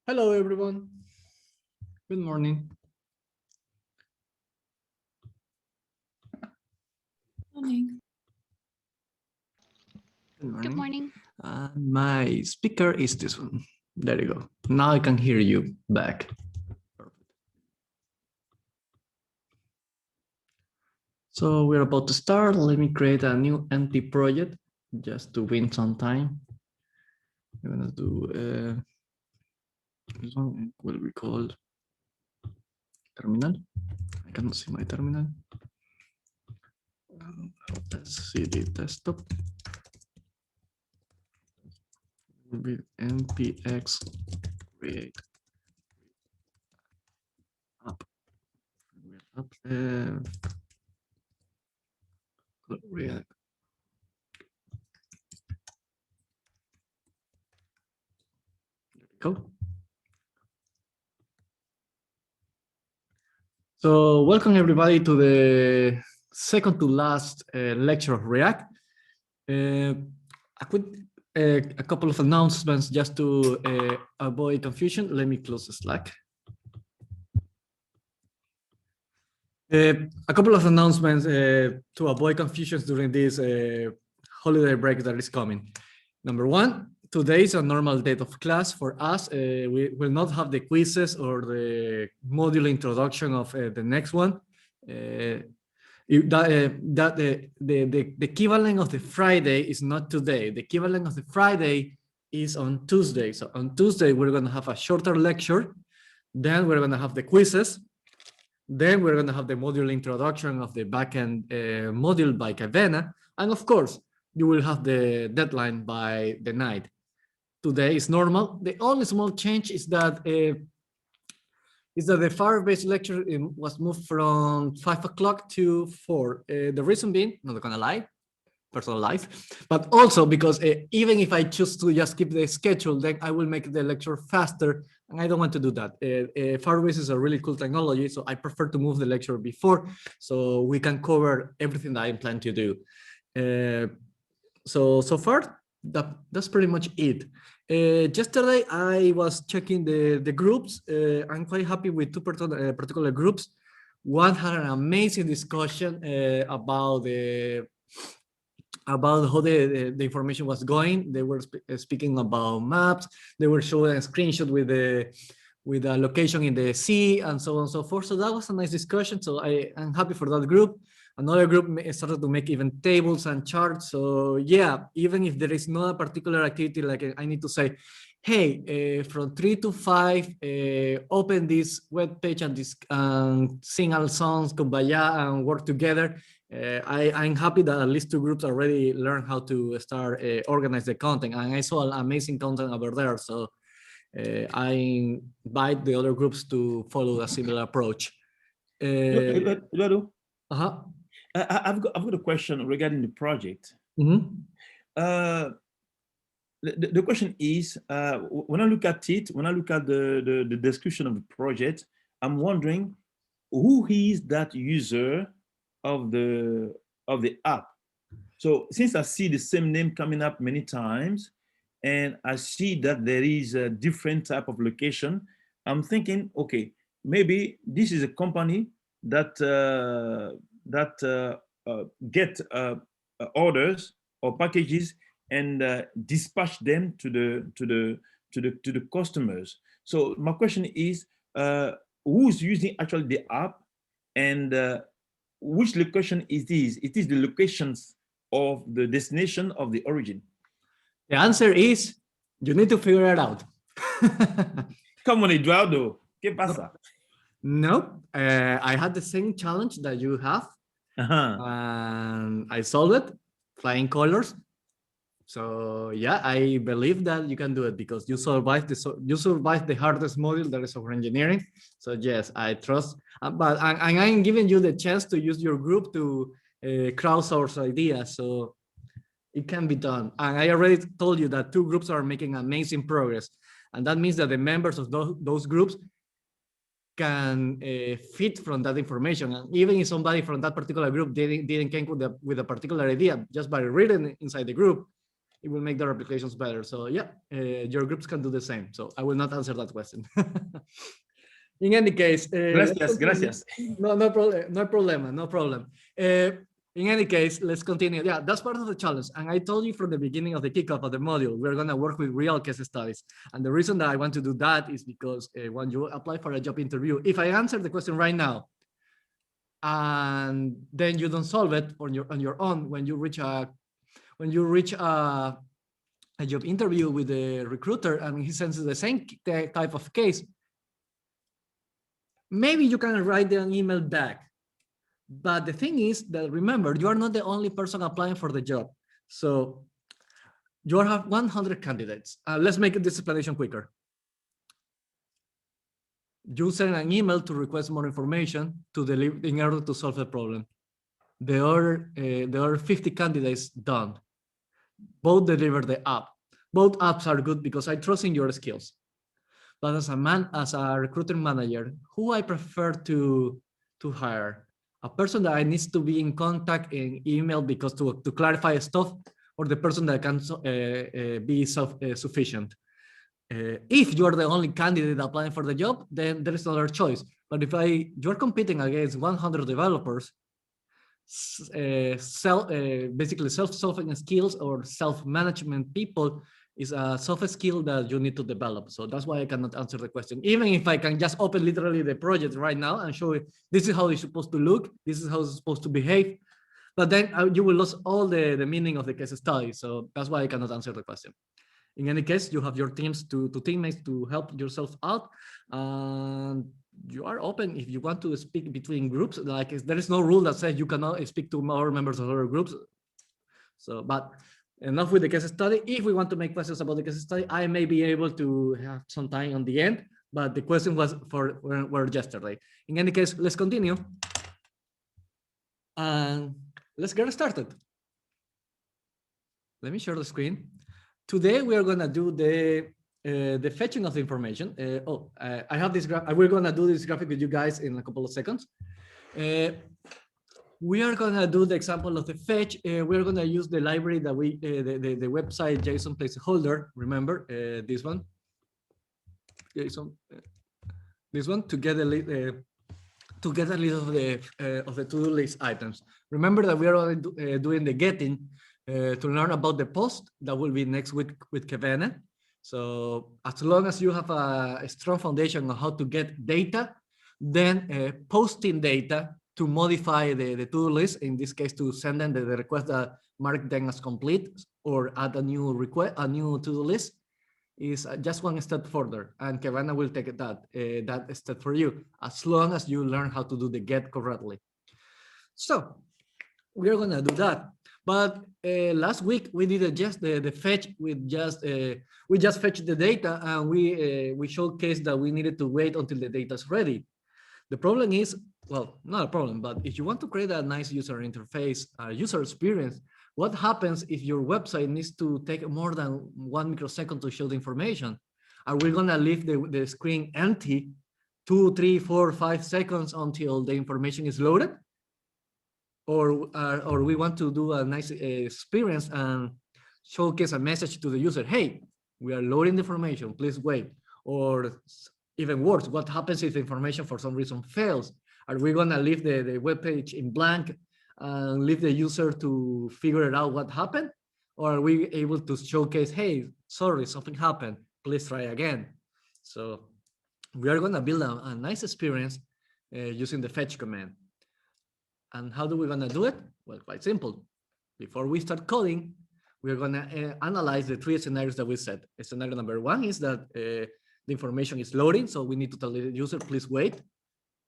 Hello, everyone. Good morning. Morning. Good morning. Good morning. My speaker is this one. There you go. Now I can hear you back. Perfect. So we're about to start. Let me create a new empty project just to win some time. I'm gonna do this one will be called terminal. I cannot see my terminal. Let's see the desktop. Will be npx create app. React. There we go. So welcome everybody to the second to last lecture of React. A couple of announcements just to avoid confusion. Let me close the Slack. A couple of announcements to avoid confusions during this holiday break that is coming. Number one, today is a normal date of class for us. We will not have the quizzes or the module introduction of the next one. The equivalent of the Friday is not today. The equivalent of the Friday is on Tuesday. So on Tuesday, we're going to have a shorter lecture. Then we're going to have the quizzes. Then we're going to have the module introduction of the backend module by Kavena. And of course, you will have the deadline by the night. Today is normal. The only small change is that the Firebase lecture was moved from 5 o'clock to 4. The reason being, not gonna lie, personal life, but also because even if I choose to just keep the schedule, then I will make the lecture faster, and I don't want to do that. Firebase is a really cool technology, so I prefer to move the lecture before, so we can cover everything that I plan to do. So far, that's pretty much it. Yesterday, I was checking the groups. I'm quite happy with two particular groups. One had an amazing discussion about how the information was going. They were speaking about maps. They were showing a screenshot with a location in the sea and so on and so forth. So that was a nice discussion. So I'm happy for that group. Another group started to make even tables and charts. So yeah, even if there is not a particular activity, like I need to say, hey, from 3 to 5, open this web page and sing all songs, kumbaya, and work together. I'm happy that at least two groups already learned how to start organize the content, and I saw amazing content over there. So I invite the other groups to follow a similar approach. Eduardo, Uh-huh. I've got a question regarding the project. Mm-hmm. The question is, when I look at it, when I look at the description of the project, I'm wondering who is that user of the app. So since I see the same name coming up many times, and I see that there is a different type of location, I'm thinking, okay, maybe this is a company that get orders or packages and dispatch them to the customers. So my question is, who's using actually the app, and which location is this? It is the locations of the destination of the origin. The answer is you need to figure it out. Come on, Eduardo. ¿Qué pasa? No, I had the same challenge that you have, and I solved it, flying colors. So yeah, I believe that you can do it because you survived the hardest module that is software engineering. So yes, I trust. But I'm giving you the chance to use your group to crowdsource ideas. So it can be done. And I already told you that two groups are making amazing progress. And that means that the members of those groups can fit from that information. And even if somebody from that particular group didn't come with a particular idea, just by reading inside the group, it will make their applications better. So yeah, your groups can do the same. So I will not answer that question. In any case, gracias. No problem, no problem, no problem. In any case, let's continue. Yeah, that's part of the challenge. And I told you from the beginning of the kickoff of the module, we're going to work with real case studies. And the reason that I want to do that is because when you apply for a job interview, if I answer the question right now, and then you don't solve it on your own, when you reach a job interview with the recruiter and he sends you the same type of case, maybe you can write an email back. But the thing is that, remember, you are not the only person applying for the job. So you have 100 candidates. Let's make this explanation quicker. You send an email to request more information to deliver in order to solve the problem. There are 50 candidates done. Both deliver the app. Both apps are good because I trust in your skills. But as a recruiting manager, who I prefer to hire? A person that I needs to be in contact in email because to clarify stuff, or the person that can be self-sufficient. If you're the only candidate applying for the job, then there is another choice. But if you're competing against 100 developers, basically self-solving skills or self-management people is a soft skill that you need to develop. So that's why I cannot answer the question. Even if I can just open literally the project right now and show you, this is how it's supposed to look, this is how it's supposed to behave, but then you will lose all the meaning of the case study. So that's why I cannot answer the question. In any case, you have your teams teammates to help yourself out. And you are open if you want to speak between groups. Like there is no rule that says you cannot speak to more members of other groups. So, but enough with the case study. If we want to make questions about the case study, I may be able to have some time on the end, but the question was were yesterday. In any case, let's continue. And let's get started. Let me share the screen. Today we are gonna do the fetching of the information. I have this graph. We're gonna do this graphic with you guys in a couple of seconds. We are gonna do the example of the fetch. We're gonna use the library that the website JSON placeholder. Remember this one, JSON. This one to get a list of the to-do list items. Remember that we are already doing the getting to learn about the post that will be next week with Kevin. So as long as you have a strong foundation on how to get data, then posting data to modify the to-do list, in this case, to send them the request that mark them as complete or add a new request, a new to-do list, is just one step further. And Kevin will take that step for you, as long as you learn how to do the get correctly. So we're gonna do that. But last week we did just the fetch with we just fetched the data, and we showcased that we needed to wait until the data is ready. The problem is, well, not a problem, but if you want to create a nice user interface, user experience, what happens if your website needs to take more than 1 microsecond to show the information? Are we gonna leave the screen empty 2, 3, 4, 5 seconds until the information is loaded? Or we want to do a nice experience and showcase a message to the user, hey, we are loading the information, please wait. Or even worse, what happens if the information for some reason fails? Are we gonna leave the web page in blank and leave the user to figure it out what happened? Or are we able to showcase, hey, sorry, something happened, please try again? So we are gonna build a nice experience using the fetch command. And how do we gonna do it? Well, quite simple. Before we start coding, we're gonna analyze the 3 scenarios that we set. Scenario number 1 is that the information is loading, so we need to tell the user, please wait.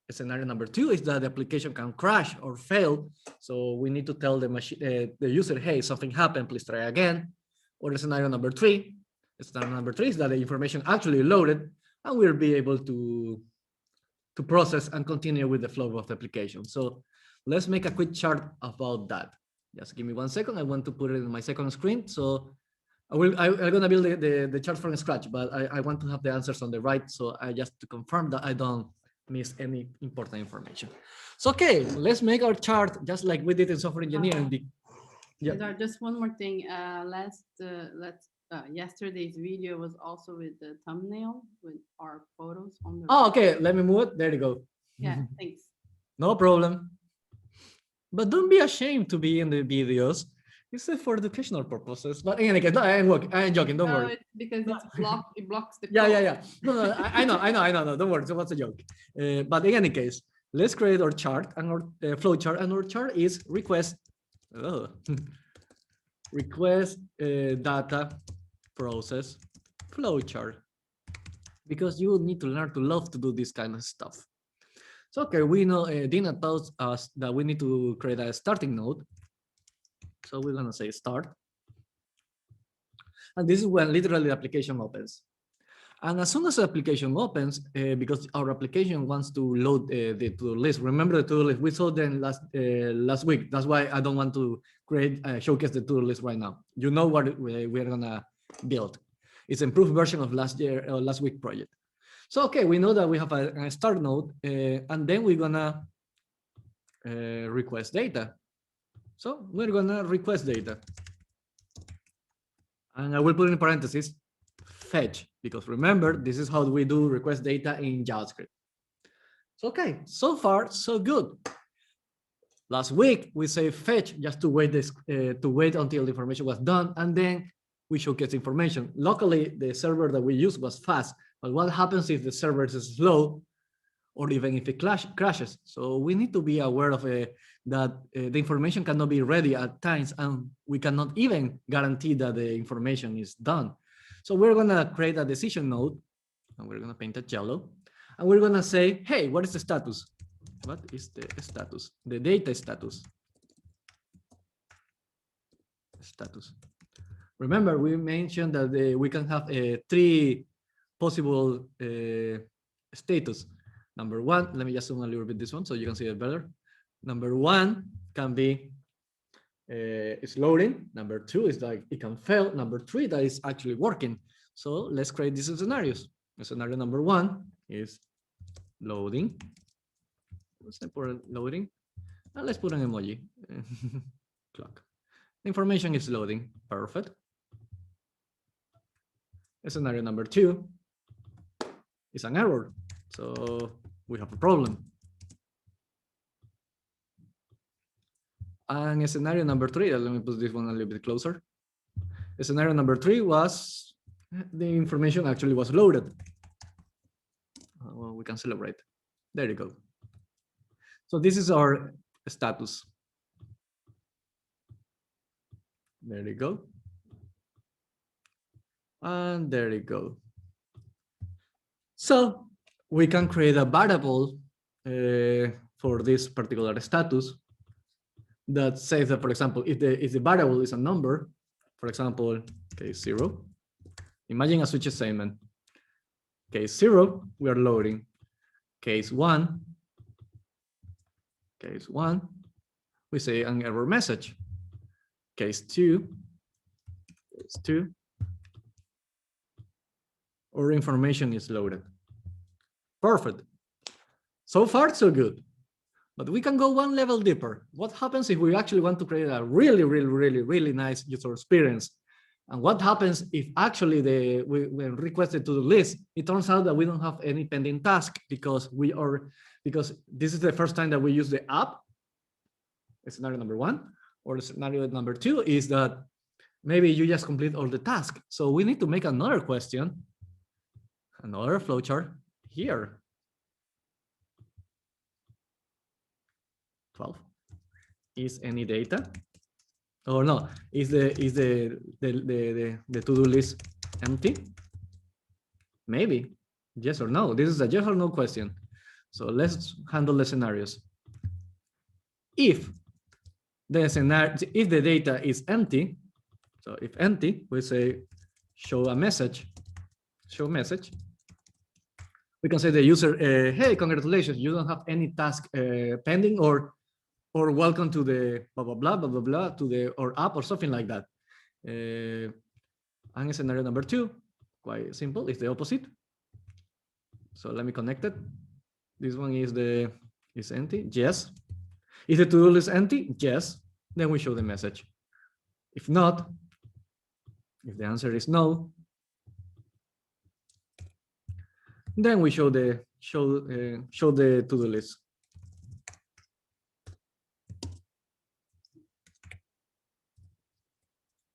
Scenario number 2 is that the application can crash or fail, so we need to tell the machine, the user, hey, something happened, please try again. Or scenario number 3 is that the information actually loaded, and we'll be able to process and continue with the flow of the application. So let's make a quick chart about that. Just give me 1 second. I want to put it in my second screen. So I'm gonna build the chart from scratch, but I want to have the answers on the right. So I just to confirm that I don't miss any important information. So, okay, let's make our chart just like we did in software engineering. Yeah. Cesar, just one more thing. Yesterday's video was also with the thumbnail with our photos on the. Oh, okay. Let me move it. There you go. Yeah, thanks. No problem. But don't be ashamed to be in the videos. It's for educational purposes. But in any case, no, I'm joking. Don't No, worry. it's because it's blocked. It blocks the. Yeah. No, I know. No, don't worry. It was a joke. But in any case, let's create our chart and our flow chart. And our chart is request request data process flow chart, because you need to learn to love to do this kind of stuff. So okay, we know Dina tells us that we need to create a starting node. So we're gonna say start. And this is when literally the application opens. And as soon as the application opens, because our application wants to load the to-do list. Remember the to-do list, we saw them last week. That's why I don't want to create showcase the to-do list right now. You know what we're gonna build. It's an improved version of last week project. So okay, we know that we have a start node, and then we're gonna request data. So we're gonna request data. And I will put in parentheses, fetch, because remember, this is how we do request data in JavaScript. So okay, so far, so good. Last week, we say fetch just to wait until the information was done, and then we showcase information. Luckily, the server that we used was fast, but what happens if the server is slow, or even if it crashes? So we need to be aware of that the information cannot be ready at times, and we cannot even guarantee that the information is done. So we're gonna create a decision node, and we're gonna paint it yellow, and we're gonna say, hey, what is the status? What is the status? The data status. Status. Remember, we mentioned that we can have 3 possible status. Number 1, let me just zoom a little bit this one so you can see it better. Number 1 can be it's loading. Number 2 is like it can fail. Number 3, that is actually working. So let's create these scenarios. Scenario number 1 is loading. Let's put loading. And let's put an emoji. Clock. Information is loading. Perfect. Scenario number 2 is an error. So we have a problem. And scenario number 3, let me put this one a little bit closer. Scenario number 3 was the information actually was loaded. Well, we can celebrate. There you go. So this is our status. There you go. And there you go. So we can create a variable for this particular status that says that, for example, if the variable is a number, for example, case 0, imagine a switch statement. Case 0, we are loading. Case 1, we say an error message. Case 2, or information is loaded. Perfect. So far, so good. But we can go one level deeper. What happens if we actually want to create a really nice user experience? And what happens if actually we requested to the list, it turns out that we don't have any pending task because this is the first time that we use the app. Scenario number 1, or scenario number 2 is that maybe you just complete all the tasks. So we need to make another question, another flowchart here. 12. Is any data? Or no, is the to-do list empty? Maybe. Yes or no. This is a yes or no question. So let's handle the scenarios. If the data is empty, so if empty, we say show a message. Show message. We can say the user, hey, congratulations, you don't have any task pending, or welcome to the blah blah blah to the app or something like that. And scenario number 2, quite simple, it's the opposite. So let me connect it. This one is empty. Yes. Is the to-do list empty? Yes. Then we show the message. If not, if the answer is no, then we show the to-do list.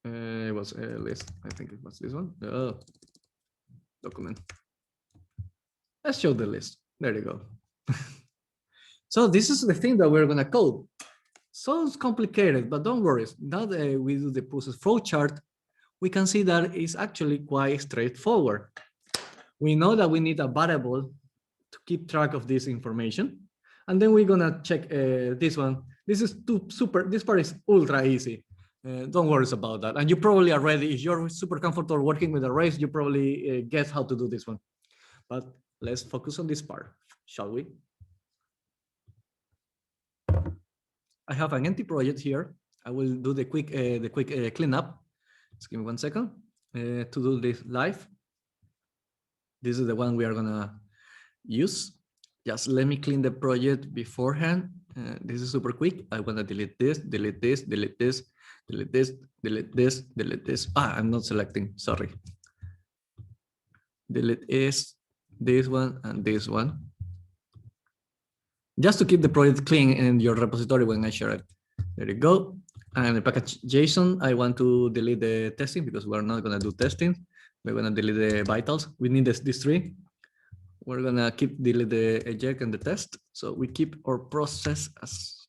It was a list. I think it was this one. Oh, document. Let's show the list. There you go. So this is the thing that we're gonna code. Sounds complicated, but don't worry. Now that we do the process flow chart, we can see that it's actually quite straightforward. We know that we need a variable to keep track of this information. And then we're gonna check this one. This is this part is ultra easy. Don't worry about that. And you probably are ready. If you're super comfortable working with arrays, you probably guess how to do this one. But let's focus on this part, shall we? I have an empty project here. I will do the quick cleanup. Just give me 1 second to do this live. This is the one we are gonna use. Just let me clean the project beforehand. This is super quick. I wanna delete this, delete this, delete this, delete this, delete this, delete this. Ah, I'm not selecting, sorry. Delete this one and this one. Just to keep the project clean in your repository when I share it. There you go. And the package JSON, I want to delete the testing because we're not gonna do testing. We're gonna delete the vitals. We need this tree. We're gonna delete the eject and the test. So we keep our process as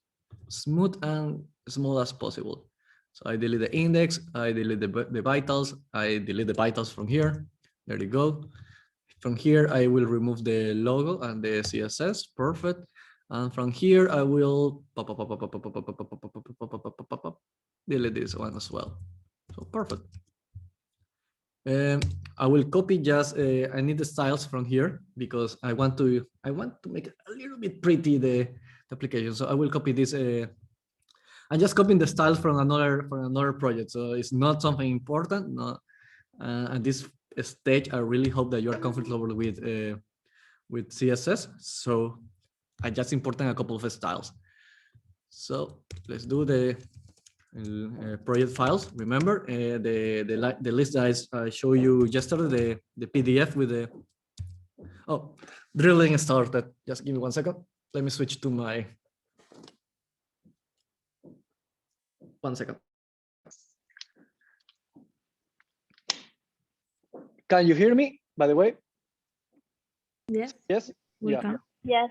smooth and small as possible. So I delete the index, I delete the vitals, I delete the vitals from here. There you go. From here, I will remove the logo and the CSS, perfect. And from here, I will delete this one as well. So perfect. I will copy just, I need the styles from here because I want to make it a little bit pretty, the application. So I will copy this. I'm just copying the styles from another project. So it's not something important. No, at this stage, I really hope that you are comfortable with CSS. So I just imported a couple of styles. So let's do the project files. Remember the list that I showed you yesterday, the PDF with the drilling started. Just give me 1 second. Let me switch to my 1 second. Can you hear me, by the way? Yes. Yes. We Yeah. can. Yes.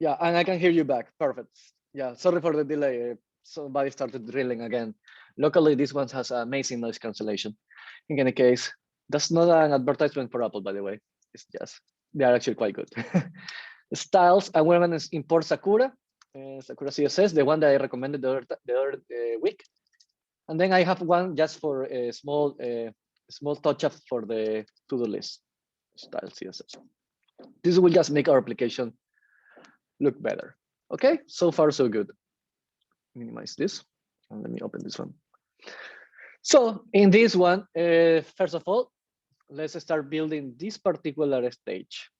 Yeah, and I can hear you back. Perfect. Yeah, sorry for the delay. Somebody started drilling again. Locally, this one has amazing noise cancellation. In any case, that's not an advertisement for Apple, by the way. It's just, they are actually quite good. Styles, and we're going to import Sakura, Sakura CSS, the one that I recommended the other week. And then I have one just for a small touch-up for the to-do list, style CSS. This will just make our application look better. Okay, so far so good. Minimize this and let me open this one. So in this one, first of all, let's start building this particular stage.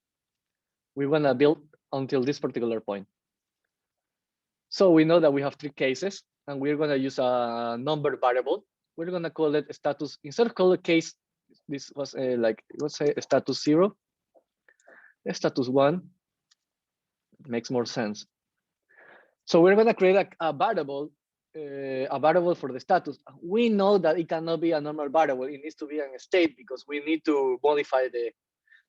We want to build until this particular point. So we know that we have 3 cases and we're going to use a number variable. We're going to call it status. Instead of call it case, this was like, let's say status 0, status 1 makes more sense. So we're going to create a variable for the status. We know that it cannot be a normal variable. It needs to be a state because we need to modify the.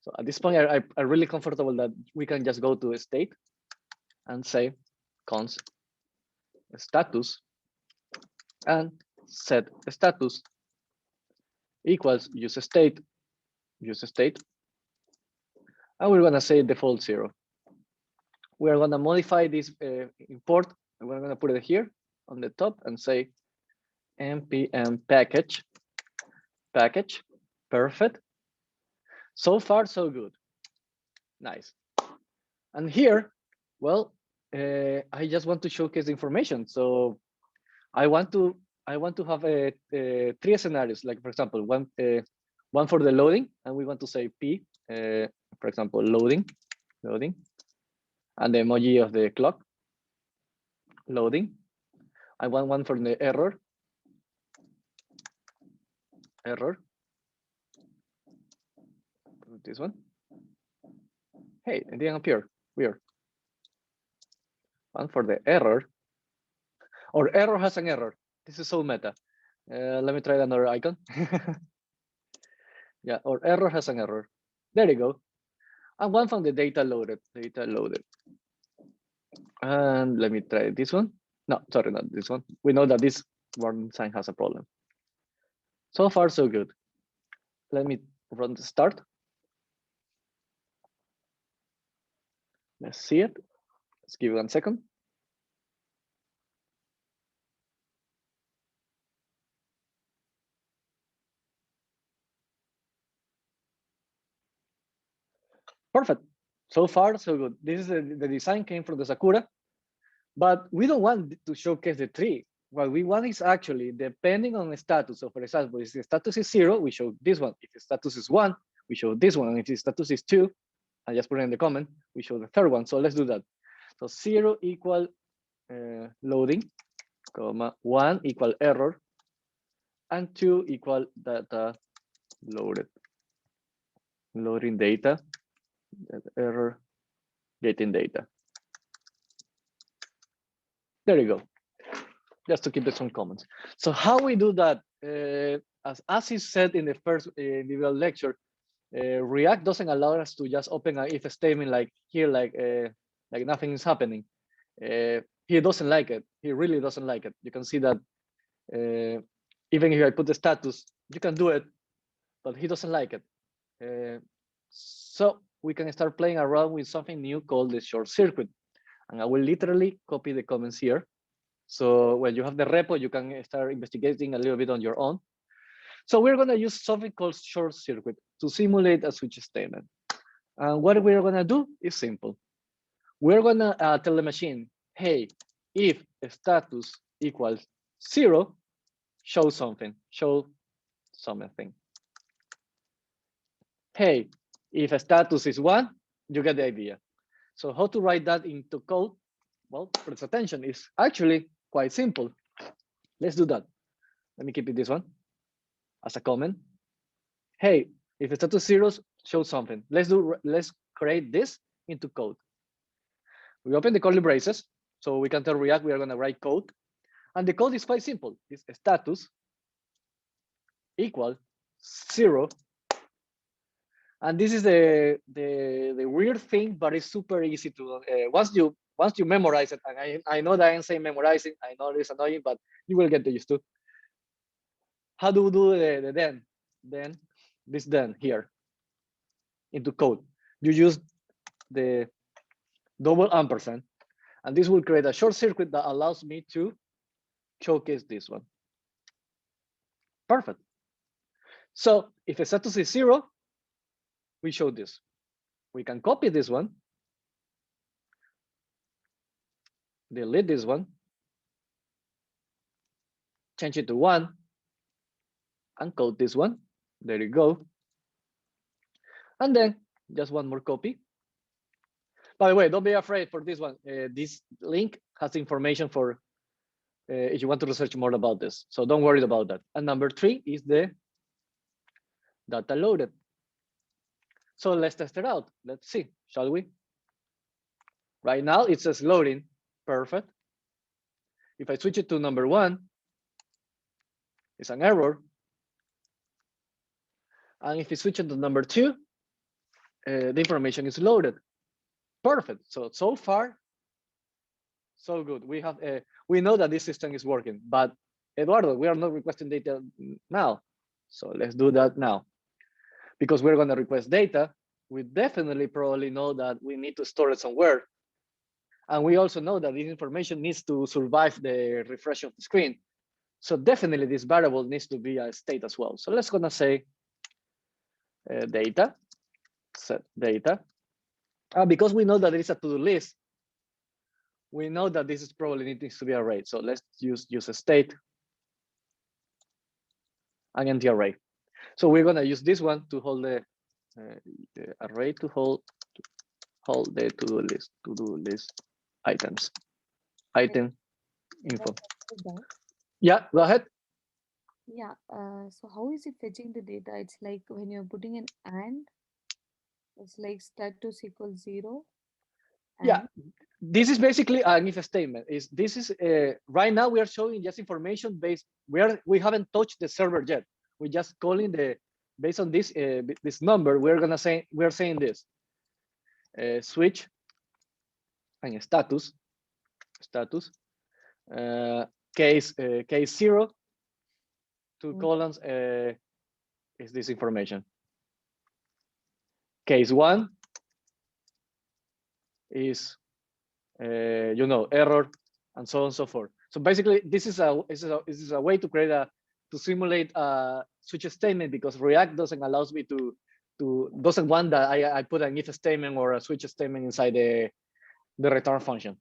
So at this point, I'm really comfortable that we can just go to a state and say const status and set status equals use state, and we're going to say default 0. We are going to modify this import, and we're going to put it here on the top and say npm package, perfect. So far, so good. Nice. And here, well, I just want to showcase information. So I want to have 3 scenarios, like for example, one for the loading, and we want to say p, for example, loading, and the emoji of the clock, loading. I want one for the error, error. This one. Hey, it didn't appear. Weird. And for the error, or error has an error. This is so meta. Let me try another icon. Yeah, or error has an error. There you go. And one from the data loaded. And let me try this one. No, sorry, not this one. We know that this warning sign has a problem. So far, so good. Let me run the start. Let's see it. Let's give it 1 second. Perfect. So far, so good. This is the design came from the Sakura, but we don't want to showcase the tree. What we want is actually depending on the status. So for example, if the status is 0, we show this one. If the status is 1, we show this one. And if the status is 2, I just put it in the comment, we show the third one. So let's do that. So 0 equal loading, comma 1 equal error, and 2 equal data loaded. Loading data, error, getting data. There you go. Just to keep it some comments. So how we do that? As is said in the first individual lecture, React doesn't allow us to just open an if statement like here, like nothing is happening. He doesn't like it. He really doesn't like it. You can see that even if I put the status, you can do it, but he doesn't like it. So we can start playing around with something new called the short circuit. And I will literally copy the comments here. So when you have the repo, you can start investigating a little bit on your own. So we're going to use something called short circuit to simulate a switch statement. And what we're going to do is simple. We're going to tell the machine, hey, if status equals 0, show something. Hey, if status is 1, you get the idea. So how to write that into code? Well, press attention. It's actually quite simple. Let's do that. Let me keep it this one as a comment. Hey, if status 0, show something. Let's create this into code. We open the curly braces, so we can tell React we are going to write code. And the code is quite simple. It's status equal 0. And this is the weird thing, but it's super easy to once you memorize it. And I know that I'm saying memorizing. I know it's annoying, but you will get used to. How do we do the then? Then here into code. You use the double ampersand, and this will create a short circuit that allows me to showcase this one. Perfect. So if the status is 0, we show this. We can copy this one, delete this one, change it to 1, and code this one. There you go. And then just one more copy. By the way, don't be afraid for this one. This link has information for if you want to research more about this. So don't worry about that. And number 3 is the data loaded. So let's test it out. Let's see, shall we? Right now it says loading. Perfect. If I switch it to number 1, it's an error. And if you switch it to number 2, the information is loaded. Perfect. So far, so good. We know that this system is working, but Eduardo, we are not requesting data now. So let's do that now. Because we're going to request data, we definitely probably know that we need to store it somewhere. And we also know that this information needs to survive the refresh of the screen. So definitely this variable needs to be a state as well. So let's gonna say data, set data. Because we know that there is a to-do list, we know that this is probably needs to be array. So let's use a state and empty array. So we're gonna use this one to hold the array to hold the to-do list items, item info. Yeah, go ahead. Yeah. So how is it fetching the data? It's like when you're putting an and, it's like status equals 0 Yeah, and this is basically an if statement. This is right now we are showing just information based. We haven't touched the server yet. We're just calling the based on this number. We're saying this switch and status case 0 two Mm. columns is this information. Case 1 is error, and so on and so forth. So basically, this is a way to create to simulate a switch statement, because React doesn't allows me doesn't want that I put an if statement or a switch statement inside the return function.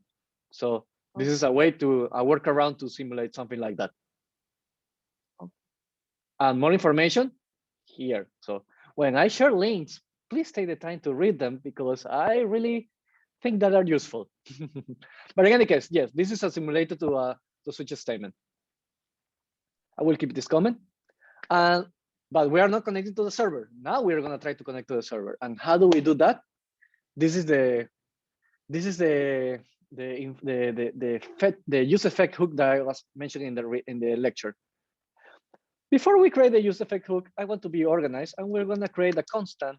So this is a way a workaround to simulate something like that. And more information here. So when I share links, please take the time to read them, because I really think that are useful. But in any case, yes, this is a simulator to switch statement. I will keep this comment. But we are not connected to the server. Now we're going to try to connect to the server. And how do we do that? This is the use effect hook that I was mentioning in the lecture. Before we create the use effect hook, I want to be organized, and we're going to create a constant,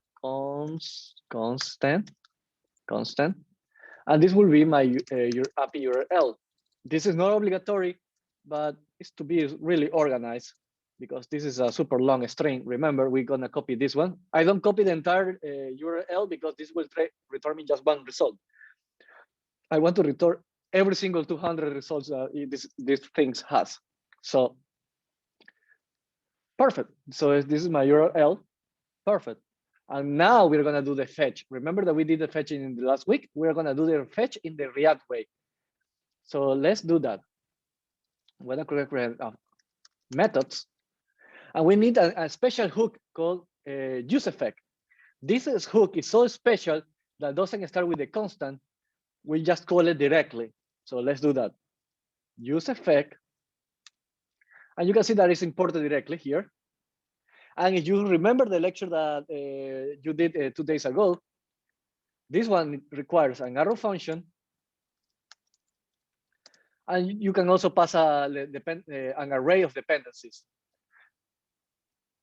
and this will be my your API URL. This is not obligatory, but it's to be really organized, because this is a super long string. Remember, we're going to copy this one. I don't copy the entire URL, because this will return me just one result. I want to return every single 200 results this thing has. So perfect. So this is my URL. Perfect. And now we're going to do the fetch. Remember that we did the fetching in the last week? We're going to do the fetch in the React way. So let's do that. We're going to create methods. And we need a special hook called use effect. This hook is so special that doesn't start with a constant. We just call it directly. So let's do that. Use effect. And you can see that it's imported directly here. And if you remember the lecture that you did 2 days ago, this one requires an arrow function. And you can also pass an array of dependencies.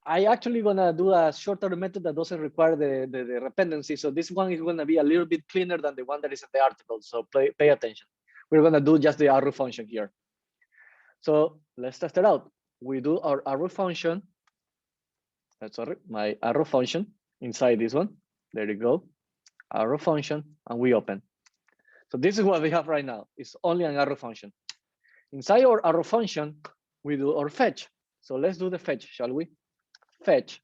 I actually gonna do a shorter method that doesn't require the dependency. So this one is gonna be a little bit cleaner than the one that is in the article. So pay attention. We're gonna do just the arrow function here. So let's test it out. We do our arrow function. Sorry, my arrow function inside this one. There you go. Arrow function, and we open. So this is what we have right now. It's only an arrow function. Inside our arrow function, we do our fetch. So let's do the fetch, shall we? Fetch.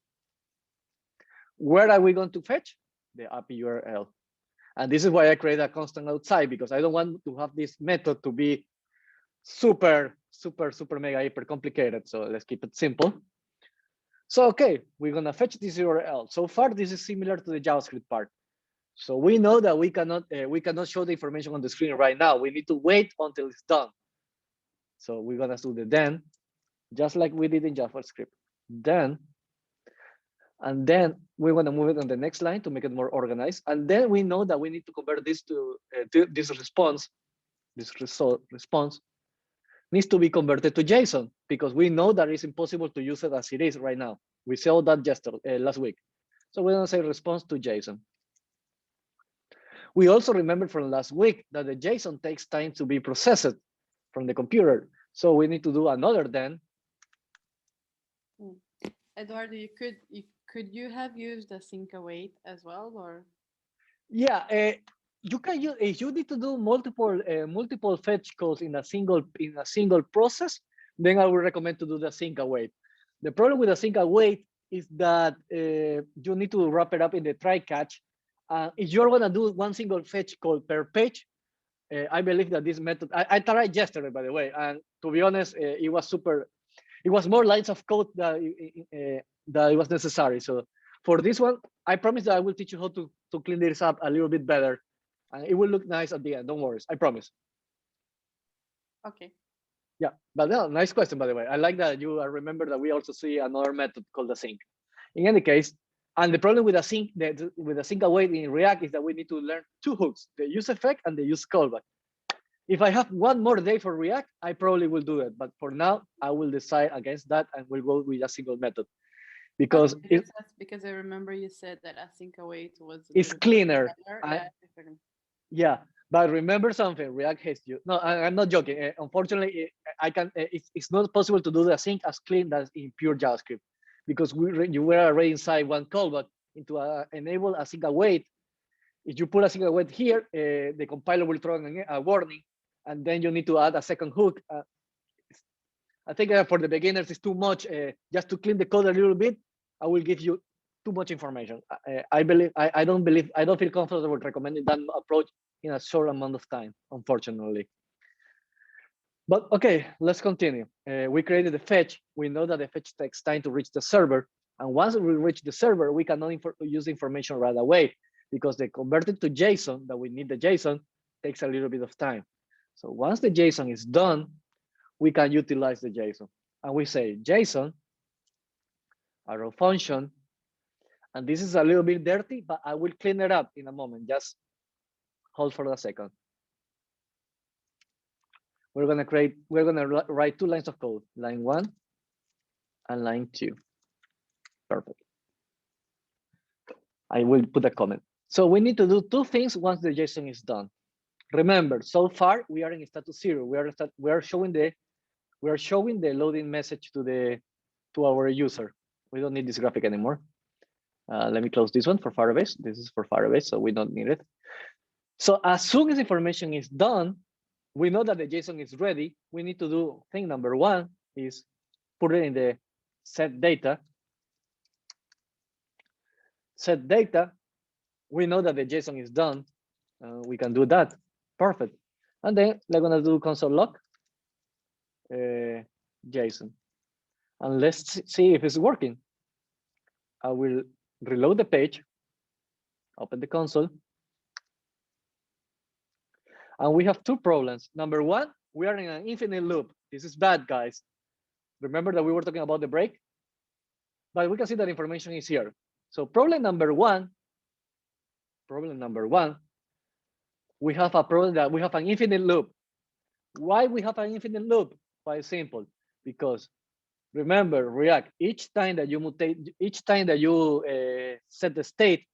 Where are we going to fetch? The API URL. And this is why I create a constant outside, because I don't want to have this method to be super mega hyper complicated. So let's keep it simple. So, okay, we're gonna fetch this URL. So far, this is similar to the JavaScript part. So we know that we cannot show the information on the screen right now. We need to wait until it's done. So we're gonna do the then, just like we did in JavaScript. Then, and then we're gonna move it on the next line to make it more organized. And then we know that we need to convert this to this response. This response needs to be converted to JSON, because we know that it's impossible to use it as it is right now. We saw that yesterday, last week. So we're gonna say response to JSON. We also remember from last week that the JSON takes time to be processed from the computer. So we need to do another then. Eduardo, could you have used a sync await as well, or? Yeah, you can use, if you need to do multiple fetch calls in a single process, then I would recommend to do the sync await. The problem with the sync await is that you need to wrap it up in the try catch. If you're gonna do one single fetch call per page, I believe that this method, I tried yesterday, by the way, and to be honest, it was more lines of code that it was necessary. So for this one, I promise that I will teach you how to clean this up a little bit better, and it will look nice at the end. Don't worry, I promise. Okay. Yeah, but no, nice question, by the way. I like that you remember that we also see another method called async. In any case, and the problem with async, with async await in React is that we need to learn two hooks, the use effect and the use callback. If I have one more day for React, I probably will do it. But for now, I will decide against that and we'll go with a single method. Because because I remember you said that async await was a it's little bit cleaner. better. I- Yeah, different. Yeah, but remember something, React hates you. No, I'm not joking. Unfortunately, I can. It's not possible to do the async as clean as in pure JavaScript, because you were already inside one call, but into enable async await. If you put async await here, the compiler will throw a warning, and then you need to add a second hook. I think for the beginners it's too much. Just to clean the code a little bit, I will give you too much information. I don't feel comfortable recommending that approach in a short amount of time, unfortunately. But okay, let's continue. We created the fetch. We know that the fetch takes time to reach the server. And once we reach the server, we cannot use information right away because the converted to JSON, that we need the JSON, takes a little bit of time. So once the JSON is done, we can utilize the JSON. And we say JSON, arrow function, and this is a little bit dirty, but I will clean it up in a moment. Just hold for a second. We're gonna write two lines of code, line 1 and line 2. Perfect. I will put a comment. So we need to do two things once the JSON is done. Remember, so far we are in status 0. We are showing the loading message to our user. We don't need this graphic anymore. Let me close this one for Firebase. This is for Firebase, so we don't need it. So as soon as information is done, we know that the JSON is ready. We need to do thing number 1 is put it in the set data. Set data. We know that the JSON is done. We can do that. Perfect. And then we're gonna do console log JSON. And let's see if it's working. I will reload the page, open the console. And we have two problems. Number 1, we are in an infinite loop. This is bad, guys. Remember that we were talking about the break? But we can see that information is here. So problem number one, we have a problem that we have an infinite loop. Why we have an infinite loop? Quite simple, because remember React, each time that you mutate, each time that you set the state,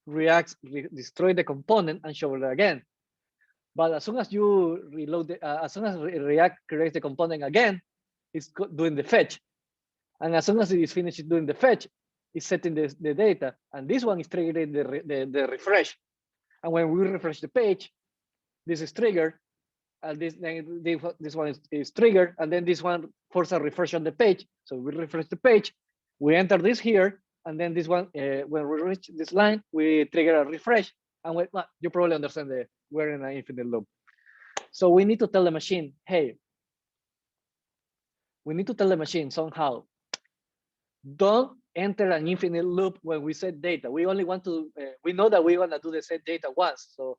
React destroy the component and show it again. But as soon as you reload, as soon as React creates the component again, it's doing the fetch. And as soon as it is finished doing the fetch, it's setting the data. And this one is triggering the refresh. And when we refresh the page, this is triggered. And this one is triggered. And then this one forces a refresh on the page. So we refresh the page. We enter this here. And then this one, when we reach this line, we trigger a refresh. And well, you probably understand that we're in an infinite loop. So we need to tell the machine, hey, we need to tell the machine somehow, don't enter an infinite loop when we set data. We only want to, we know that we want to do the set data once. So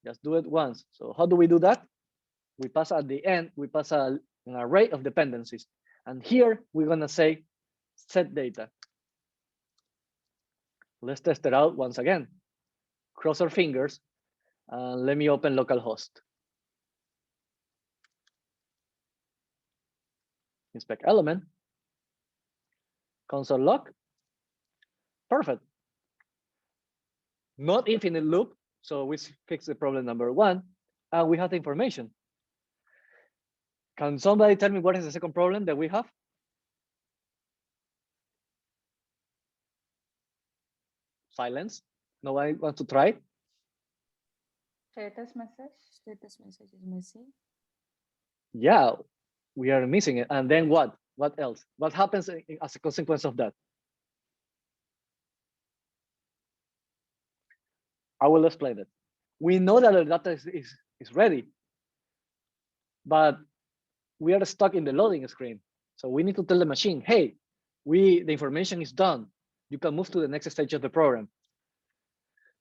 just do it once. So how do we do that? We pass at the end, we pass an array of dependencies. And here we're going to say set data. Let's test it out once again. Cross our fingers. Let me open localhost. Inspect element. Console log. Perfect. Not infinite loop. So we fix the problem number one. And we have the information. Can somebody tell me what is the second problem that we have? Silence. Nobody wants to try? Status message. Status message is missing. Yeah, we are missing it. And then what? What else? What happens as a consequence of that? I will explain it. We know that the data is ready, but we are stuck in the loading screen. So we need to tell the machine, hey, the information is done. You can move to the next stage of the program.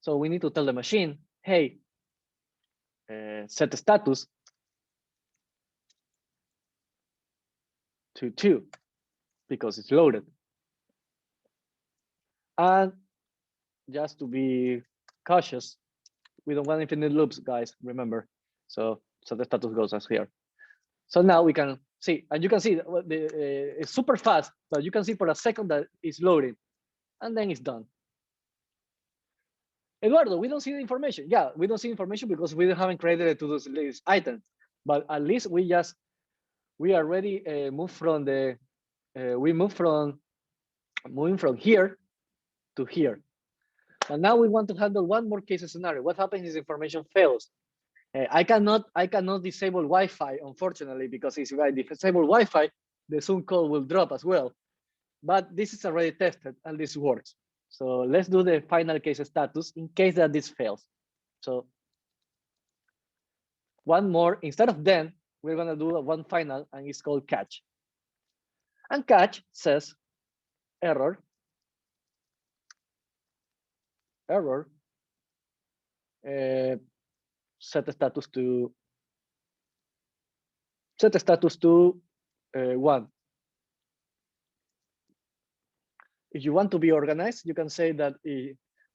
So we need to tell the machine, hey, set the status. to 2 because it's loaded. And just to be cautious, we don't want infinite loops, guys, remember. So the status goes as here. So now we can see, and you can see it's super fast, but you can see for a second that it's loading, and then it's done. Eduardo, we don't see the information. Yeah, we don't see information because we haven't created a to-do list item, but at least we already moved from moving from here to here. And now we want to handle one more case scenario. What happens if information fails? I cannot disable Wi-Fi, unfortunately, because if I disable Wi-Fi, the Zoom call will drop as well. But this is already tested and this works. So let's do the final case status in case that this fails. So one more, instead of then, we're gonna do one final and it's called catch. And catch says error, set the status to 1. If you want to be organized, you can say that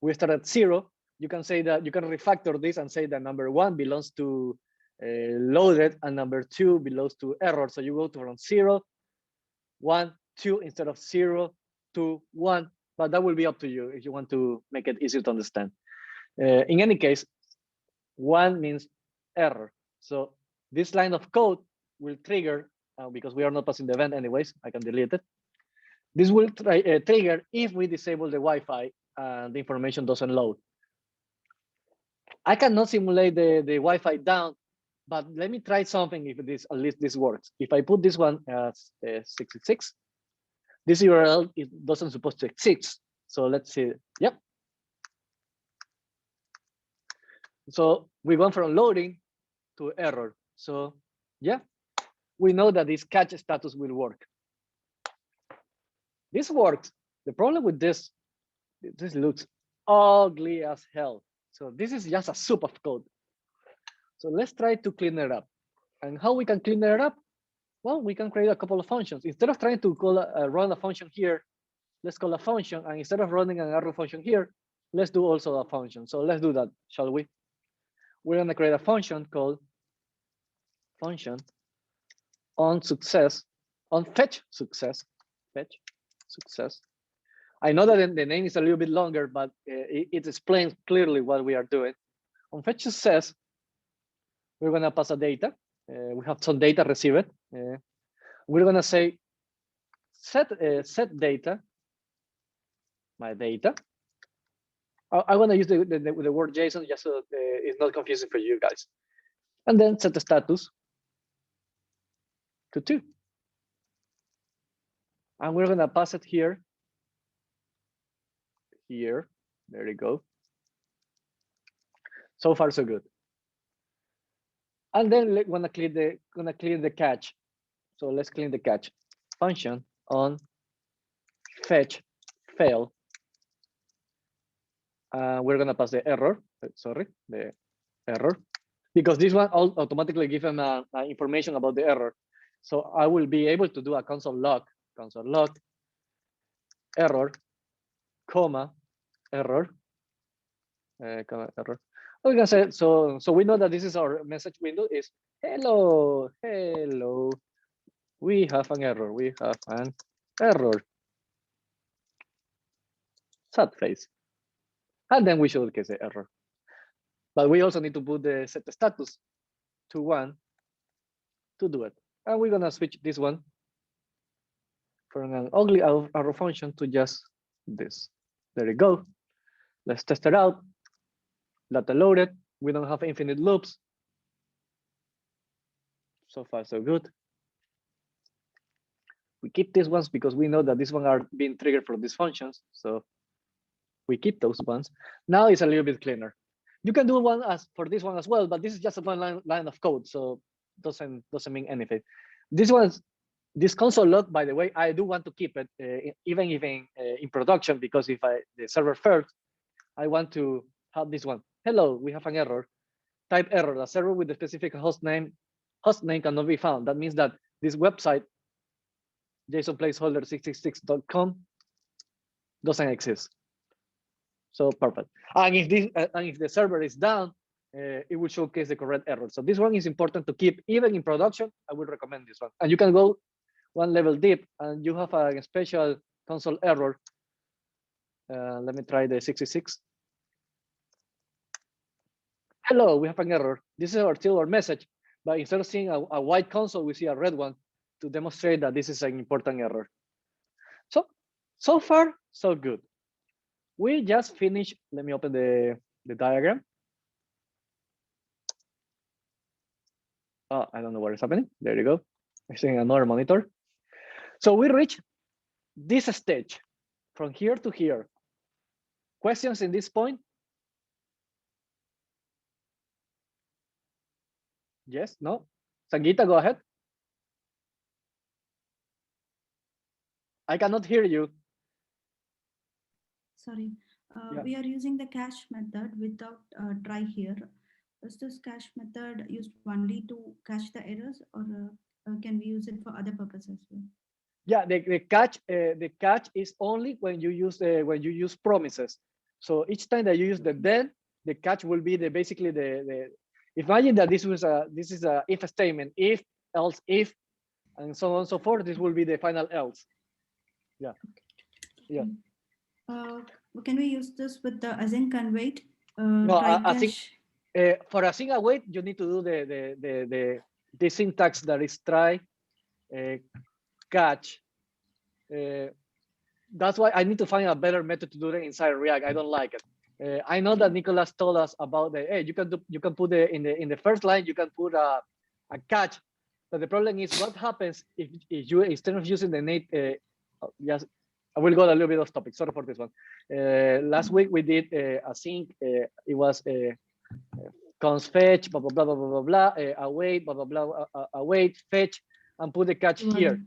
we start at 0. You can say that you can refactor this and say that number 1 belongs to loaded and number 2 belongs to error. So you go to from 0, 1, 2 instead of 0, 2, 1. But that will be up to you if you want to make it easier to understand. In any case, 1 means error. So this line of code will trigger, because we are not passing the event anyways, I can delete it. This will trigger if we disable the Wi-Fi and the information doesn't load. I cannot simulate the Wi-Fi down, but let me try something if this, at least this works. If I put this one as 66, this URL, it doesn't supposed to exist. So let's see, yep. So we went from loading to error. So yeah, we know that this catch status will work. This works. The problem with this looks ugly as hell. So this is just a soup of code. So let's try to clean it up. And how we can clean it up? Well, we can create a couple of functions. Instead of trying to call run a function here, let's call a function. And instead of running an arrow function here, let's do also a function. So let's do that, shall we? We're going to create a function called function on fetch success. I know that the name is a little bit longer, but it explains clearly what we are doing. On fetch success, we're going to pass a data. We have some data received. We're going to say set data, my data. I'm going to use the word JSON just so it's not confusing for you guys. And then set the status to 2. And we're going to pass it here. There you go. So far, so good. And then we're gonna clean the catch. So let's clean the catch. Function on fetch fail. We're gonna pass the error. Sorry, the error, because this one automatically gives them information about the error. So I will be able to do a console log error, comma error, error. We can say so we know that this is our message window is hello, we have an error, sad face, and then we showcase the error. But we also need to put the set status to 1 to do it, and we're gonna switch this one from an ugly arrow function to just this. There you go. Let's test it out. Data loaded. We don't have infinite loops. So far, so good. We keep these ones because we know that these ones are being triggered from these functions. So we keep those ones. Now it's a little bit cleaner. You can do one for this one as well, but this is just a one line of code, so doesn't mean anything. This console log, by the way, I do want to keep it even in production, because if the server fails, I want to have this one. Hello, we have an error. Type error. The server with the specific host name cannot be found. That means that this website JSON placeholder 666.com doesn't exist. So perfect. And if this and if the server is down, it will showcase the correct error. So this one is important to keep even in production. I would recommend this one. And you can go one level deep, and you have a special console error. Let me try the 66. Hello, we have an error. This is still our message, but instead of seeing a white console, we see a red one to demonstrate that this is an important error. So far, so good. We just finished. Let me open the diagram. Oh, I don't know what is happening. There you go. I'm seeing another monitor. So we reached this stage from here to here. Questions in this point? Yes, no? Sangeeta, go ahead. I cannot hear you. Sorry, Yeah. we are using the cache method without try here. Is this cache method used only to cache the errors, or can we use it for other purposes as well? Yeah, the catch is only when you use promises. So each time that you use the then, the catch will be basically the imagine that this is a if statement, if, else, if, and so on and so forth. This will be the final else. Yeah. Yeah. Can we use this with the async and wait? No, try I think cache? for async and wait, you need to do the syntax that is try, catch. That's why I need to find a better method to do it inside React. I don't like it. I know that Nicolas told us about the hey, you can put in the first line, you can put a catch, but the problem is what happens if you instead of using the native yes, I will go a little bit off topic. Sorry for this one. Last week we did async. It was const fetch, blah blah blah blah blah blah, await, blah blah blah, await, fetch, and put the catch here.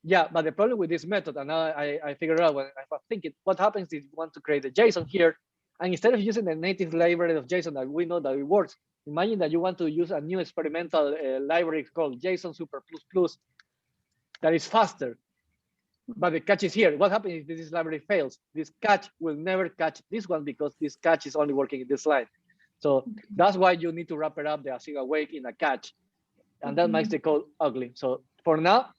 Yeah, but the problem with this method, and now I figured out when I was thinking, what happens if you want to create a JSON here, and instead of using the native library of JSON that we know that it works, imagine that you want to use a new experimental library called JSON Super Plus Plus that is faster, but the catch is here. What happens if this library fails? This catch will never catch this one because this catch is only working in this line. So that's why you need to wrap it up the async await in a catch, and that makes the code ugly. So for now,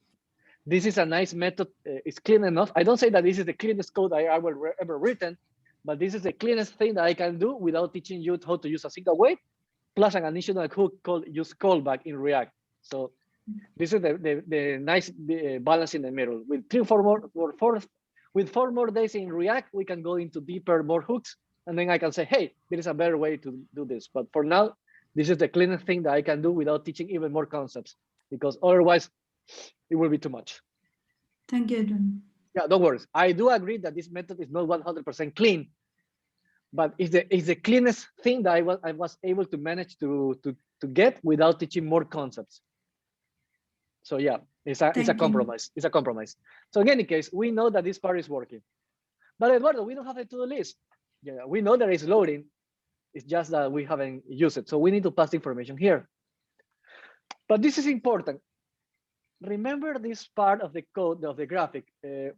this is a nice method. It's clean enough. I don't say that this is the cleanest code I ever written, but this is the cleanest thing that I can do without teaching you how to use async await, plus an additional hook called use callback in React. So this is the nice balance in the middle. With 4 more days in React, we can go into deeper, more hooks, and then I can say, hey, there is a better way to do this. But for now, this is the cleanest thing that I can do without teaching even more concepts, because otherwise it will be too much. Thank you, Edwin. Yeah, don't worry. I do agree that this method is not 100% clean, but it's the cleanest thing that I was able to manage to get without teaching more concepts. So yeah, it's a compromise. It's a compromise. So in any case, we know that this part is working. But Eduardo, we don't have a to-do list. Yeah, we know there is loading. It's just that we haven't used it. So we need to pass the information here. But this is important. Remember this part of the code of the graphic. Let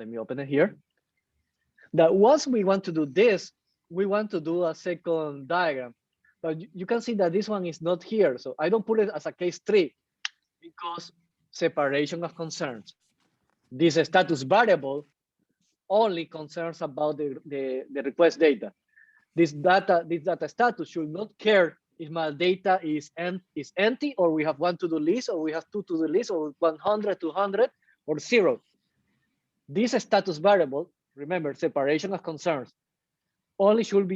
me open it here. That once we want to do this, we want to do a second diagram. But you can see that this one is not here. So I don't put it as a case 3 because separation of concerns. This status variable only concerns about the request data. This data status should not care if my data is empty, or we have one to-do list, or we have 2 to-do lists, or 100, 200, or 0. This status variable, remember, separation of concerns, only should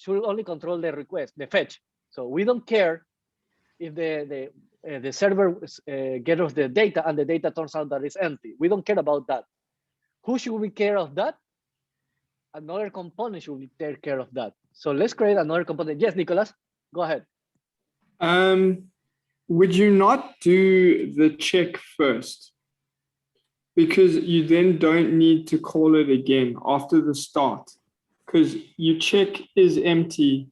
only control the request, the fetch. So we don't care if the server gets us the data and the data turns out that it's empty. We don't care about that. Who should we care of that? Another component should take care of that. So let's create another component. Yes, Nicolas, go ahead. Would you not do the check first? Because you then don't need to call it again after the start. Because you check is empty.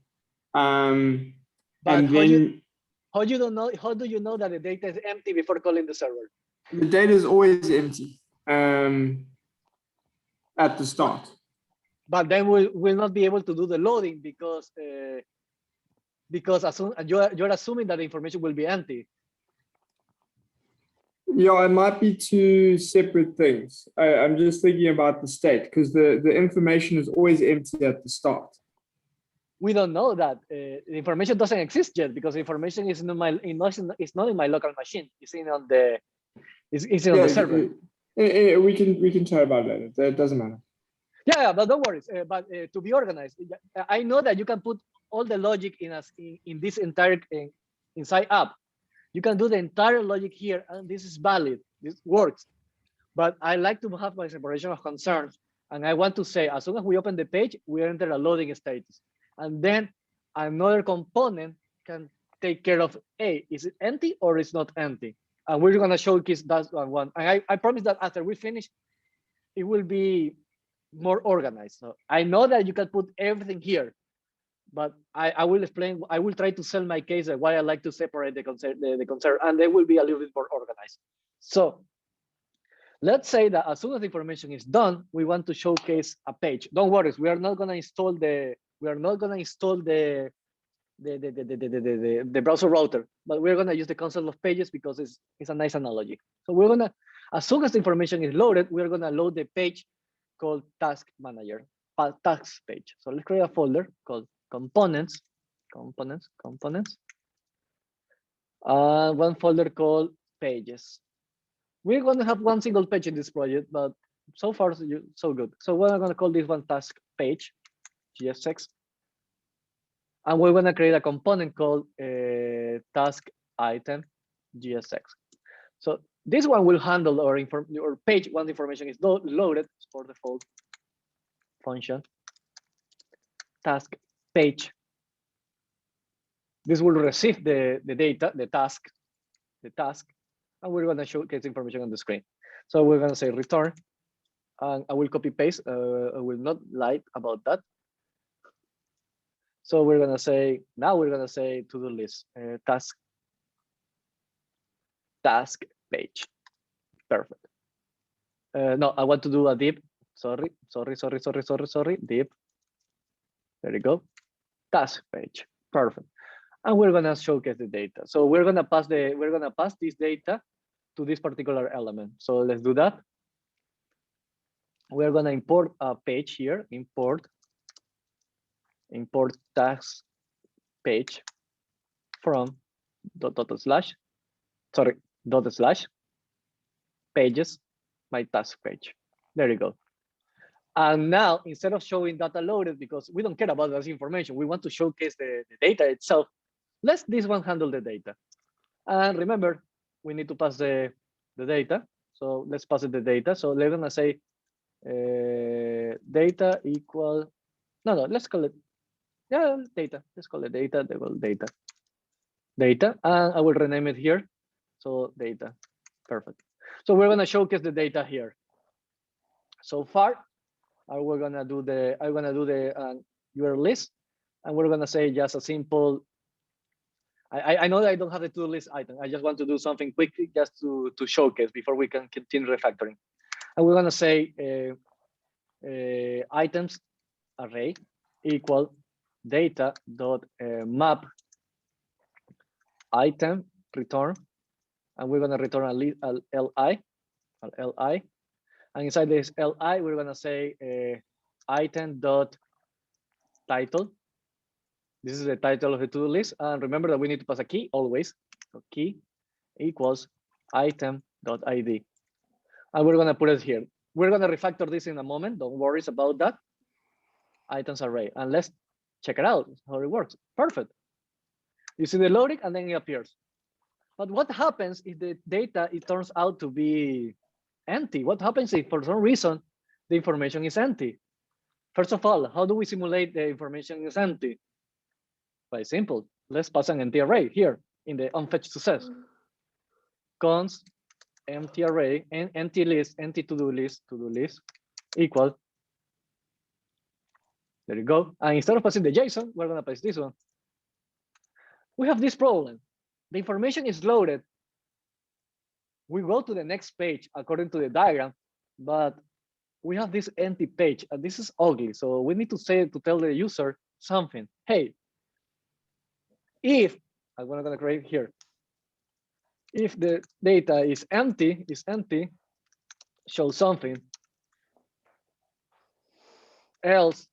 But how do you know that the data is empty before calling the server? The data is always empty at the start. But then we'll not be able to do the loading because you're assuming that the information will be empty. Yeah, it might be two separate things. I'm just thinking about the state because the information is always empty at the start. We don't know that the information doesn't exist yet because information is not in my local machine. It's in on the it's on the server. We can chat about it later. It doesn't matter. Yeah, but don't worry. But to be organized, I know that you can put all the logic in this entire inside app. You can do the entire logic here, and this is valid. This works. But I like to have my separation of concerns, and I want to say, as soon as we open the page, we enter a loading status, and then another component can take care of, hey, is it empty or it's not empty? And we're gonna showcase that one. And I promise that after we finish, it will be more organized. So I know that you can put everything here, but I will explain. I will try to sell my case of why I like to separate the concern, and they will be a little bit more organized. So let's say that as soon as the information is done, we want to showcase a page. Don't worry, we are not going to install the browser router, but we're going to use the concept of pages because it's a nice analogy. So we're going to, as soon as the information is loaded, we're going to load the page called Task Manager, task page. So let's create a folder called components, one folder called pages. We're going to have one single page in this project, but so far so good. So we're going to call this one task page, GSX, and we're going to create a component called task item, GSX. So this one will handle our page once information is loaded for default function task page. This will receive the data, the task, and we're going to showcase information on the screen. So we're going to say return, and I will copy paste. I will not lie about that. So we're going to say, now we're going to say to-do list, task page. Perfect. No, I want to do a div. Sorry. Div. There you go. Task page. Perfect. And we're gonna showcase the data. So we're gonna pass this data to this particular element. So let's do that. We're gonna import a page here. Import task page from dot slash pages, my task page. There you go. And now, instead of showing data loaded, because we don't care about this information, we want to showcase the data itself. Let's this one handle the data. And remember, we need to pass the data. So let's pass it the data. So we're gonna say data equal, no, let's call it, yeah, data. Let's call it data, data, and I will rename it here. So data, perfect. So we're gonna showcase the data here. So far, we're gonna do the URL list, and we're gonna say just a simple. I know that I don't have the to-do list item. I just want to do something quickly just to showcase before we can continue refactoring. And we're gonna say items array equal data dot map item return, and we're gonna return a li, and inside this li we're gonna say item dot title. This is the title of the to-do list, and remember that we need to pass a key always. So key equals item dot id, and we're gonna put it here. We're gonna refactor this in a moment. Don't worry about that. Items array, and let's check it out how it works. Perfect. You see the loading, and then it appears. But what happens if the data it turns out to be empty? What happens if for some reason the information is empty? First of all, how do we simulate the information is empty? Quite simple. Let's pass an empty array here in the onFetch success. Const empty array and empty list, empty to-do list equal. There you go. And instead of passing the JSON, we're gonna pass this one. We have this problem. The information is loaded, We go to the next page according to the diagram, but we have this empty page, and this is ugly. So we need to tell the user something. Hey, if I'm gonna create here, if the data is empty, show something. Else,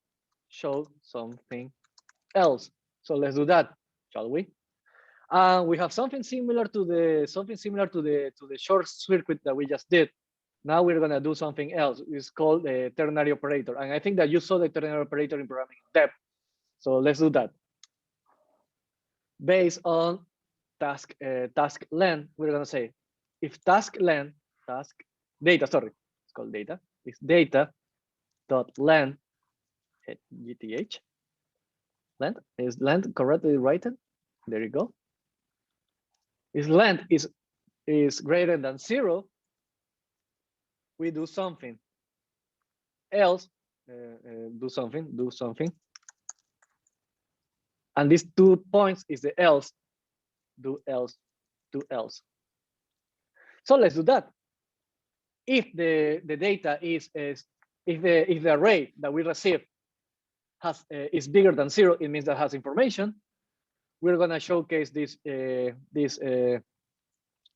show something else. So let's do that, shall we? We have something similar to the short circuit that we just did. Now we're gonna do something else. It's called a ternary operator, and I think that you saw the ternary operator in programming in depth. So let's do that. Based on task length, we're gonna say if task data, sorry, it's called data. It's data dot length GTH. Length is length correctly written. There you go. If length is greater than 0, we do something else. Do something. And these 2 points is the else. Do else. So let's do that. If the data is if the array that we receive is bigger than 0, it means that has information. We're gonna showcase this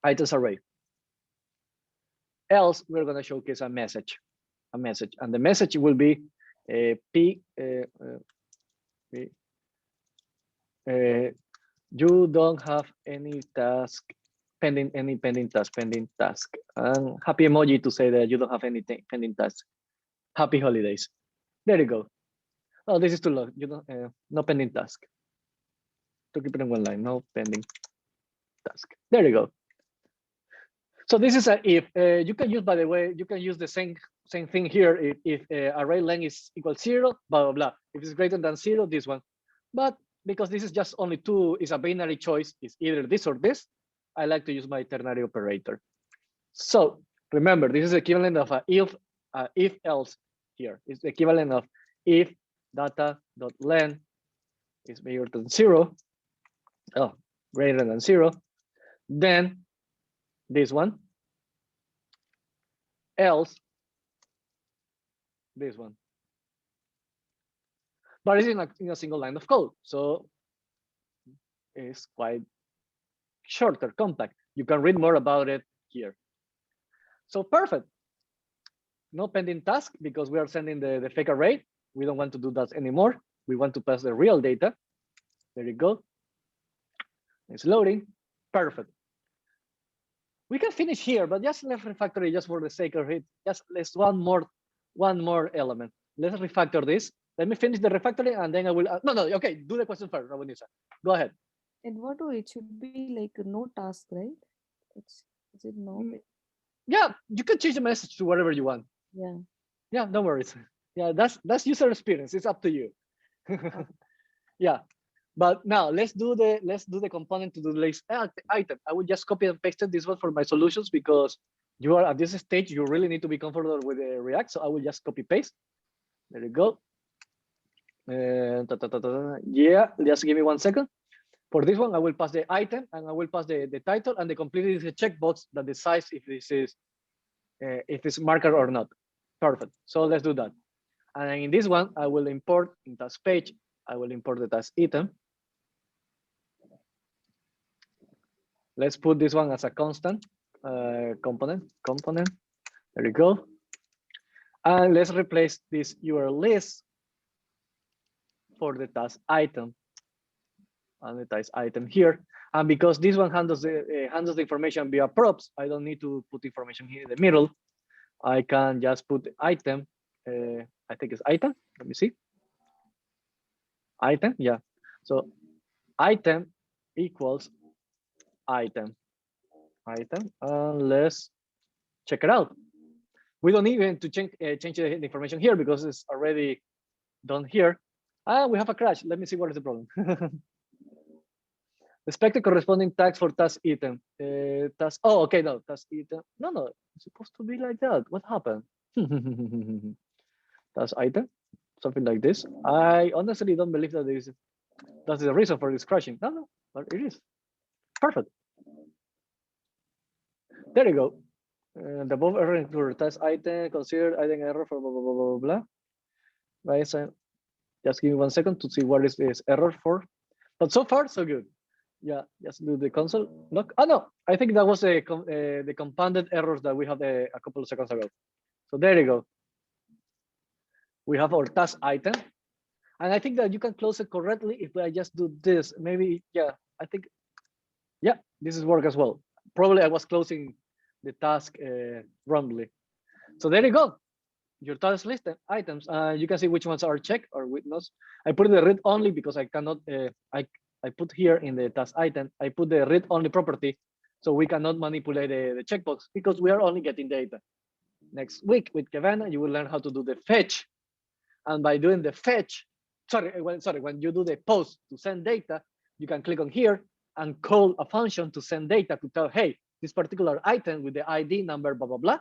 items array. Else, we're gonna showcase a message, and the message will be you don't have any task pending, pending task, and happy emoji to say that you don't have anything pending task. Happy holidays. There you go. Oh, this is too long. You don't no pending task. To keep it in one line, no pending task. There you go. So this is a if. You can use, by the way, you can use the same thing here. If array length is equal 0, blah blah blah. If it's greater than 0, this one. But because this is just only 2, is a binary choice. It's either this or this. I like to use my ternary operator. So remember, this is equivalent of a if else here. It's the equivalent of if data.length is bigger than 0, greater than 0, then this one, else this one. But it's in a single line of code, so it's quite shorter, compact. You can read more about it here. So perfect. No pending task because we are sending the fake array. We don't want to do that anymore. We want to pass the real data. There you go. It's loading. Perfect. We can finish here, but just let's refactor it just for the sake of it. Just let's one more element. Let's refactor this. Let me finish the refactoring and then I will. No, okay. Do the question first, Rabunisa. Go ahead. In what way? It should be like no task, right? Is it no? Yeah, you can change the message to whatever you want. Yeah. Yeah, no worries. Yeah, that's user experience. It's up to you. Yeah, but now let's do the component to do the list item. I will just copy and paste this one for my solutions because you are at this stage. You really need to be comfortable with the React. So I will just copy paste. There you go. Yeah, just give me 1 second. For this one, I will pass the item and I will pass the title and the complete is a checkbox that decides if this is if it's marker or not. Perfect. So let's do that. And in this one, I will import in task page. I will import the task item. Let's put this one as a constant component. There you go. And let's replace this URL list for the task item. And the task item here. And because this one handles the information via props, I don't need to put information here in the middle. I can just put item. I think it's item. Let me see. Item, yeah. So item equals item. Let's check it out. We don't need to change the information here because it's already done here. We have a crash. Let me see what is the problem. Expect the corresponding tags for task item. Task. Oh, okay. No, task item. No. It's supposed to be like that. What happened? Task item. Something like this. I honestly don't believe that that's the reason for this crashing. No, but it is. Perfect. There you go. The above error include test item, consider item error for blah, blah, blah, blah, blah. Right, so just give me 1 second to see what is this error for. But so far, so good. Yeah, just do the console log. Oh no, I think that was the compounded errors that we had a couple of seconds ago. So there you go. We have our task item. And I think that you can close it correctly if I just do this. Maybe, yeah, I think, yeah, this is work as well. Probably I was closing the task wrongly. So there you go. Your task list items. You can see which ones are checked or witness. I put the read only because I cannot, I put here in the task item, I put the read only property. So we cannot manipulate the checkbox because we are only getting data. Next week with Kevin, you will learn how to do the fetch. And by doing the fetch, when you do the post to send data, you can click on here and call a function to send data to tell, hey, this particular item with the ID number, blah, blah, blah,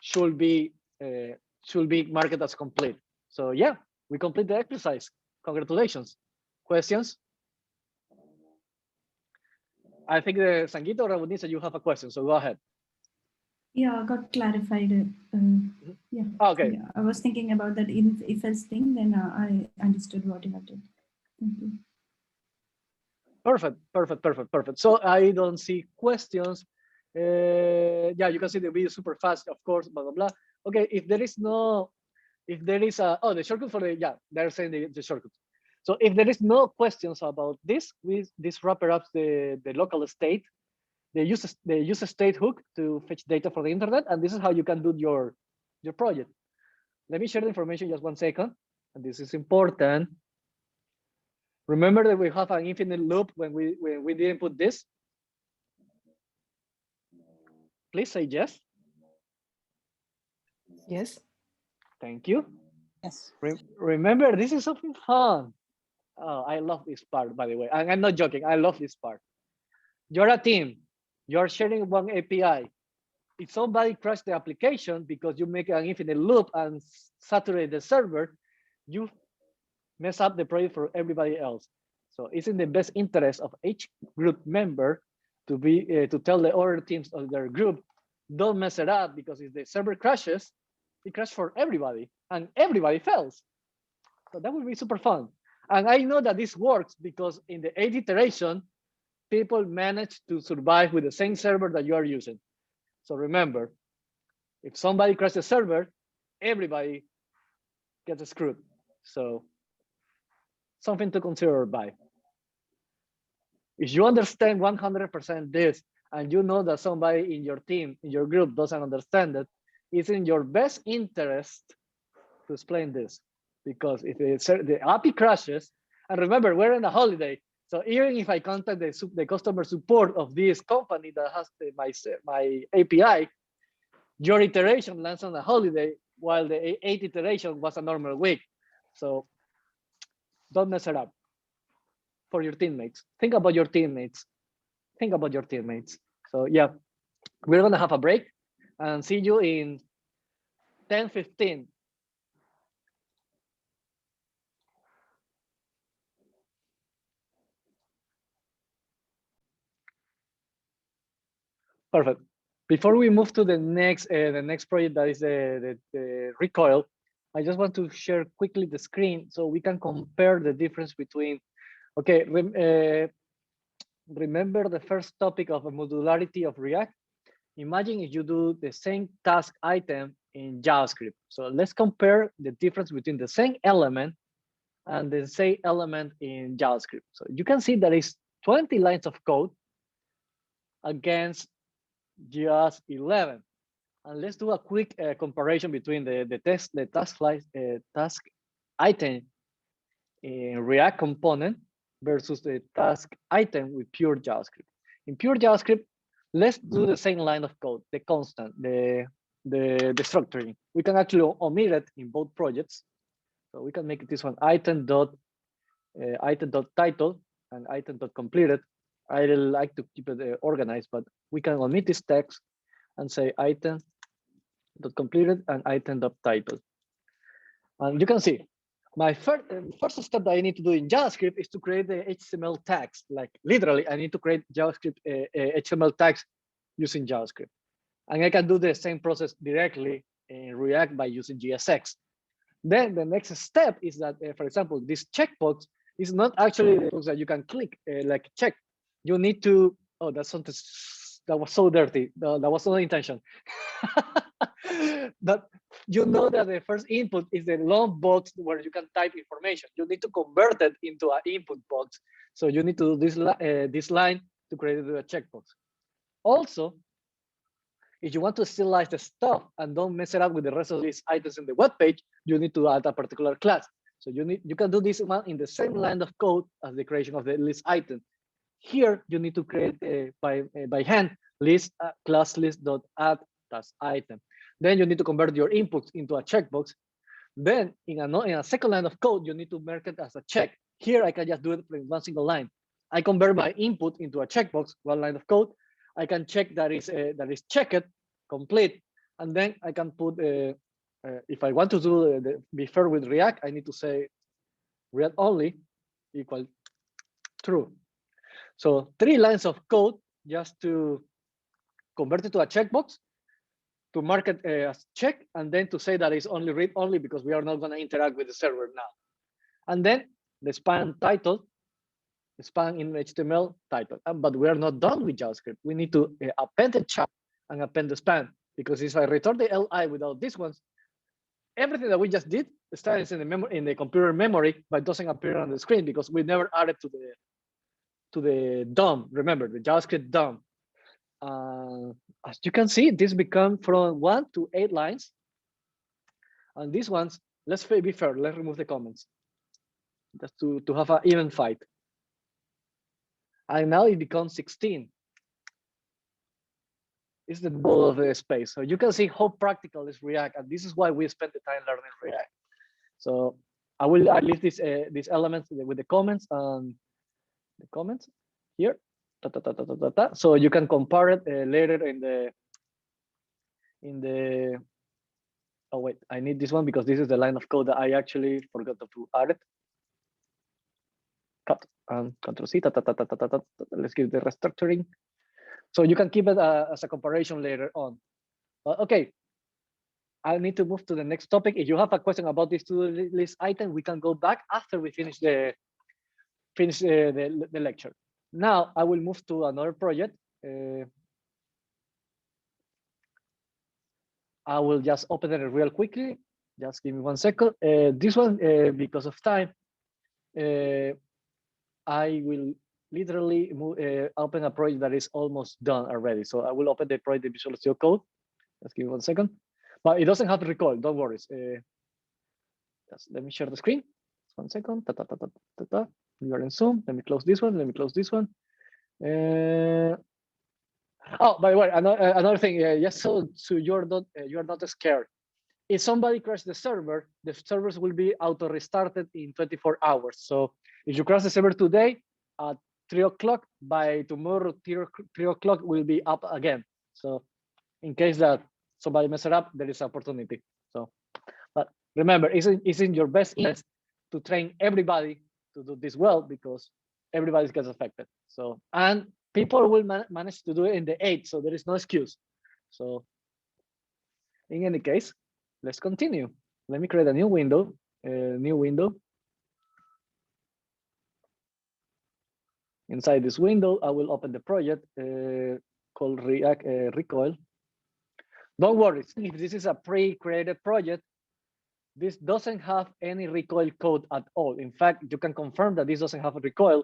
should be marked as complete. So yeah, we complete the exercise. Congratulations. Questions? I think the Sangeeta or Rabunisa, you have a question, so go ahead. Yeah, I got clarified. Yeah. Okay. Yeah, I was thinking about that if else thing, then I understood what you have done. Thank you. Perfect. So I don't see questions. Yeah, you can see the video super fast, of course, blah, blah, blah. Okay, if there is oh, the shortcut for yeah, they're saying the shortcut. So if there is no questions about this, this wrapper up the local state. They use a state hook to fetch data for the internet, and this is how you can do your project. Let me share the information just 1 second, and this is important. Remember that we have an infinite loop when we didn't put this. Please say yes. Yes. Thank you. Yes. Remember, this is something fun. Oh, I love this part, by the way. And I'm not joking. I love this part. You're a team. You're sharing one API. If somebody crashes the application because you make an infinite loop and saturate the server, you mess up the project for everybody else. So it's in the best interest of each group member to be to tell the other teams of their group, don't mess it up, because if the server crashes, it crashes for everybody and everybody fails. So that would be super fun. And I know that this works because in the 8th iteration, people manage to survive with the same server that you are using. So remember, if somebody crashes the server, everybody gets screwed. So something to consider by. If you understand 100% this, and you know that somebody in your team, in your group doesn't understand it, it's in your best interest to explain this. Because if the API crashes, and remember, we're in a holiday, so even if I contact the customer support of this company that has my API, your iteration lands on a holiday while the 8th iteration was a normal week. So don't mess it up for your teammates. Think about your teammates. Think about your teammates. So yeah, we're gonna have a break and see you in 10:15. Perfect. Before we move to the next project, that is the recoil, I just want to share quickly the screen so we can compare the difference between. Okay, remember the first topic of a modularity of React? Imagine if you do the same task item in JavaScript. So let's compare the difference between the same element and the same element in JavaScript. So you can see that it's 20 lines of code against just 11. And let's do a quick comparison between the task item in React component versus the task item with pure JavaScript. In pure JavaScript, let's do the same line of code, the constant, the structuring. We can actually omit it in both projects. So we can make this one item.title and item.completed. I really like to keep it organized, but we can omit this text and say item.completed and item.title. And you can see my first step that I need to do in JavaScript is to create the HTML tags. Like literally, I need to create JavaScript HTML tags using JavaScript. And I can do the same process directly in React by using GSX. Then the next step is that, for example, this checkbox is not actually the box that you can click like check. You need to, oh, that's something that was so dirty. That was not the intention. But you know that the first input is the long box where you can type information. You need to convert it into an input box. So you need to do this line to create a checkbox. Also, if you want to stylize the stuff and don't mess it up with the rest of these items in the web page, you need to add a particular class. So you can do this one in the same line of code as the creation of the list item. Here, you need to create by hand list class list.add item. Then you need to convert your inputs into a checkbox. Then in a second line of code, you need to mark it as a check. Here, I can just do it in one single line. I convert my input into a checkbox, one line of code. I can check that is checked, complete, and then I can put, if I want to do be fair with React, I need to say React only equal true. So 3 lines of code just to convert it to a checkbox, to mark it as check, and then to say that it's only read only because we are not going to interact with the server now. And then the span title, the span in HTML title. But we are not done with JavaScript. We need to append the chat and append the span, because if I return the li without these ones, everything that we just did starts in the computer memory, but doesn't appear on the screen because we never added to the DOM. Remember the JavaScript DOM. As you can see, this become from 1 to 8 lines. And these ones, let's be fair, let's remove the comments just to have an even fight. And now it becomes 16. It's the ball of the space. So you can see how practical is React, and this is why we spent the time learning React. So I leave these elements with the comments and the comments here. So you can compare it later in the. Oh wait, I need this one because this is the line of code that I actually forgot to add it. Cut and Control C. Let's give the restructuring. So you can keep it as a comparison later on. Okay, I need to move to the next topic. If you have a question about this to-do list item, we can go back after we finish the lecture. Now I will move to another project. I will just open it real quickly. Just give me 1 second. This one, because of time, I will literally open a project that is almost done already. So I will open the project Visual Studio Code. Just give me 1 second. But it doesn't have to recall, don't worry. Just let me share the screen. 1 second. We are in Zoom. Let me close this one. Let me close this one. Oh, by the way, another thing, just so you're not scared. If somebody crashes the servers will be auto restarted in 24 hours. So if you crash the server today at 3 o'clock, by tomorrow 3 o'clock will be up again. So in case that somebody messes it up, there is opportunity. So, but remember, it's in your best interest to train everybody to do this well, because everybody gets affected. So, and people will manage to do it in the 8, so there is no excuse. So in any case, let's continue. Let me create a new window. Inside this window, I will open the project called React Recoil. Don't worry, if this is a pre-created project, this doesn't have any recoil code at all. In fact, you can confirm that this doesn't have a recoil,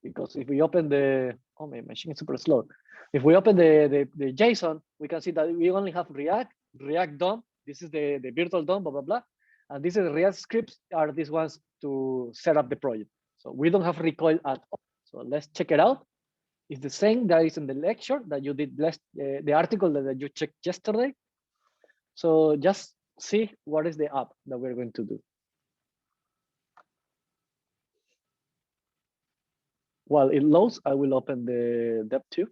because if we open the, oh, my machine is super slow. If we open the JSON, we can see that we only have React DOM. This is the virtual DOM, blah, blah, blah. And these are the React scripts are these ones to set up the project. So we don't have recoil at all. So let's check it out. It's the same that is in the lecture that you did the article that you checked yesterday. So just see what is the app that we're going to do. While it loads, I will open the dev too,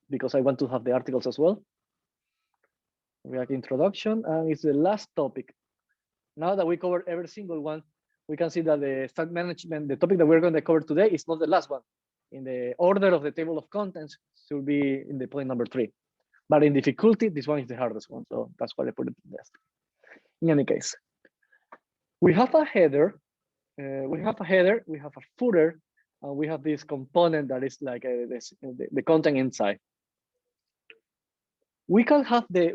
because I want to have the articles as well. React introduction, and it's the last topic. Now that we covered every single one, we can see that the stack management, the topic that we're going to cover today, is not the last one. In the order of the table of contents, should be in the point number 3. But in difficulty, this one is the hardest one. So that's why I put it best. In any case, we have a header, we have a footer, and we have this component that is like the content inside. We can have the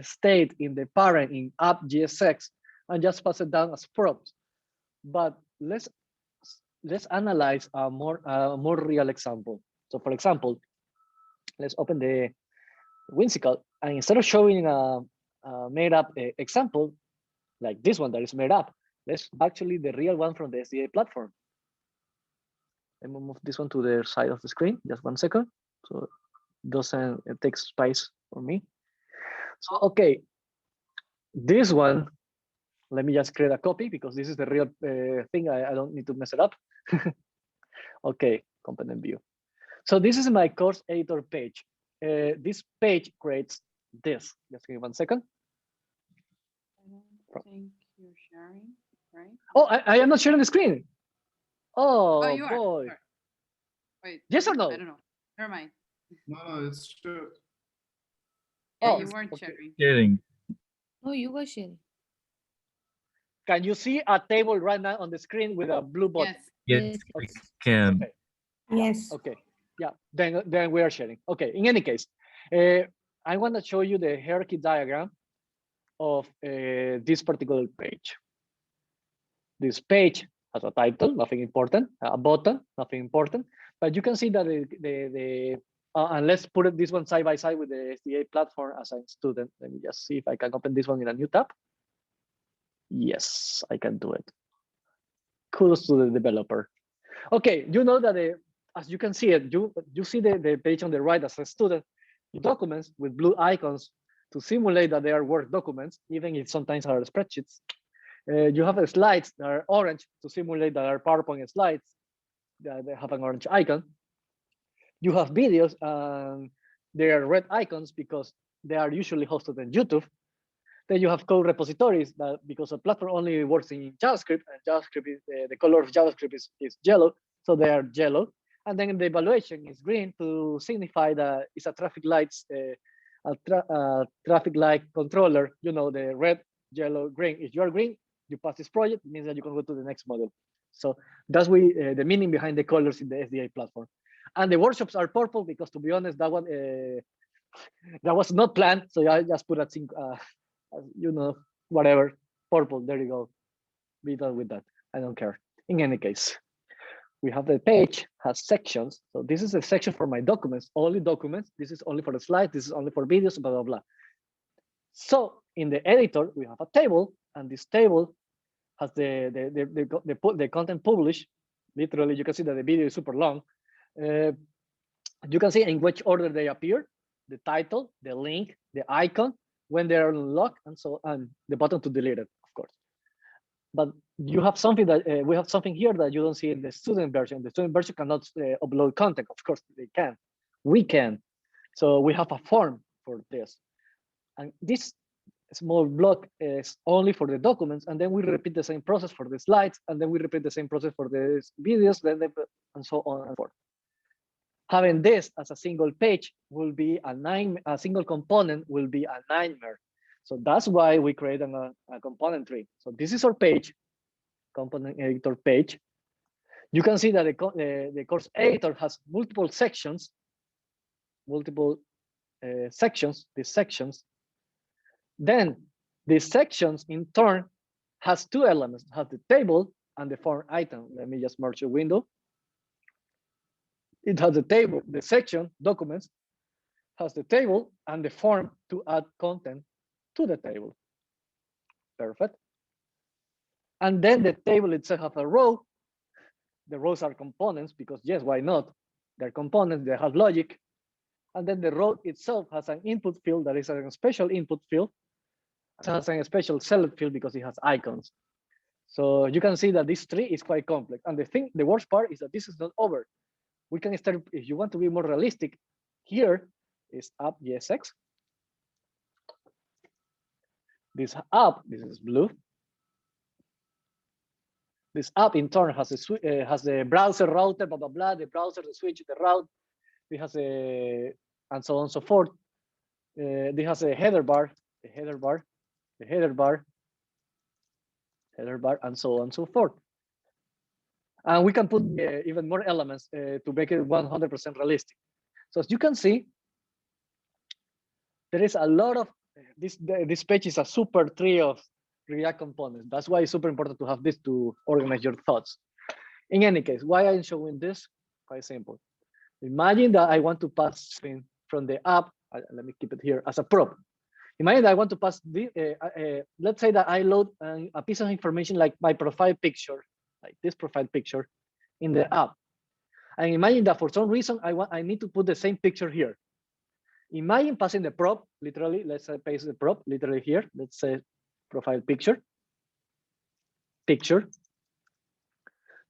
state in the parent in app.jsx and just pass it down as props. But let's analyze a more real example. So for example, let's open the Whimsical, and instead of showing a made up example like this one that is made up, let's actually the real one from the SDA platform. Let me move this one to the side of the screen. Just 1 second. So it doesn't take space for me. So okay, this one, let me just create a copy because this is the real thing. I don't need to mess it up. Okay, component view. So this is my course editor page. This page creates this. Just give me 1 second. I don't think you're sharing, right? Oh, I am not sharing the screen. Oh, you are. boy. You are. Wait. Yes or no? I don't know. Never mind. No, it's true. Yeah, Oh, you weren't okay. sharing. Sharing. No, you were sharing. Can you see a table right now on the screen with a blue button? Yes. Yes, we Okay. can. Okay. Yes. Okay. Yeah. Then we are sharing. Okay. In any case, I want to show you the hierarchy diagram of this particular page. This page has a title, nothing important. A button, nothing important. But you can see that and let's put this one side by side with the SDA platform as a student. Let me just see if I can open this one in a new tab. Yes, I can do it. Kudos to the developer. Okay, you know that as you can see it, you see the page on the right as a student, documents with blue icons to simulate that they are Word documents, even if sometimes are spreadsheets. You have slides that are orange to simulate that are PowerPoint slides that they have an orange icon. You have videos and they are red icons because they are usually hosted on YouTube. Then you have code repositories that because the platform only works in JavaScript, and JavaScript is the color of JavaScript is yellow, so they are yellow. And then the evaluation is green to signify that it's a traffic lights, traffic light controller. You know, the red, yellow, green. If you are green, you pass this project, it means that you can go to the next model. So that's the meaning behind the colors in the SDA platform. And the workshops are purple because, to be honest, that one that was not planned. So I just put a you know, whatever, purple, there you go. Be done with that. I don't care. In any case, we have the page, has sections. So this is a section for my documents, only documents. This is only for the slides. This is only for videos, blah, blah, blah. So in the editor, we have a table, and this table has the content published. Literally, you can see that the video is super long. You can see in which order they appear, the title, the link, the icon, when they are unlocked, and so on, the button to delete it, of course. But you have something that we have something here that you don't see in the student version. The student version cannot upload content. Of course, they can. We can. So we have a form for this. And this small block is only for the documents, and then we repeat the same process for the slides, and then we repeat the same process for the videos, then and so on and forth. Having this as a single page will be a single component will be a nightmare. So that's why we create a component tree. So this is our page, component editor page. You can see that the course editor has multiple sections, these sections. Then these sections in turn has two elements, has the table and the form item. Let me just merge the window. It has the table, the section, documents, has the table and the form to add content to the table. Perfect. And then the table itself has a row. The rows are components because yes, why not? They're components, they have logic. And then the row itself has an input field that is a special input field. It has a special select field because it has icons. So you can see that this tree is quite complex. And the worst part is that this is not over. We can start, if you want to be more realistic, here is app.jsx. This app, this is blue. This app in turn has the browser router, blah, blah, blah, the browser, the switch, the route. It has a and so on and so forth. This has a header bar, a header bar, a header bar, header bar, and so on and so forth. And we can put even more elements to make it 100% realistic. So as you can see, there is a lot of this page is a super tree of React components. That's why it's super important to have this to organize your thoughts. In any case, why I'm showing this? Quite simple. Imagine that I want to pass something from the app. Let me keep it here as a prop. Imagine that I want to pass the, let's say that I load a piece of information like my profile picture, like this profile picture in the app. And imagine that for some reason I need to put the same picture here. Imagine passing the prop, literally, let's say paste the prop literally here. Let's say profile picture.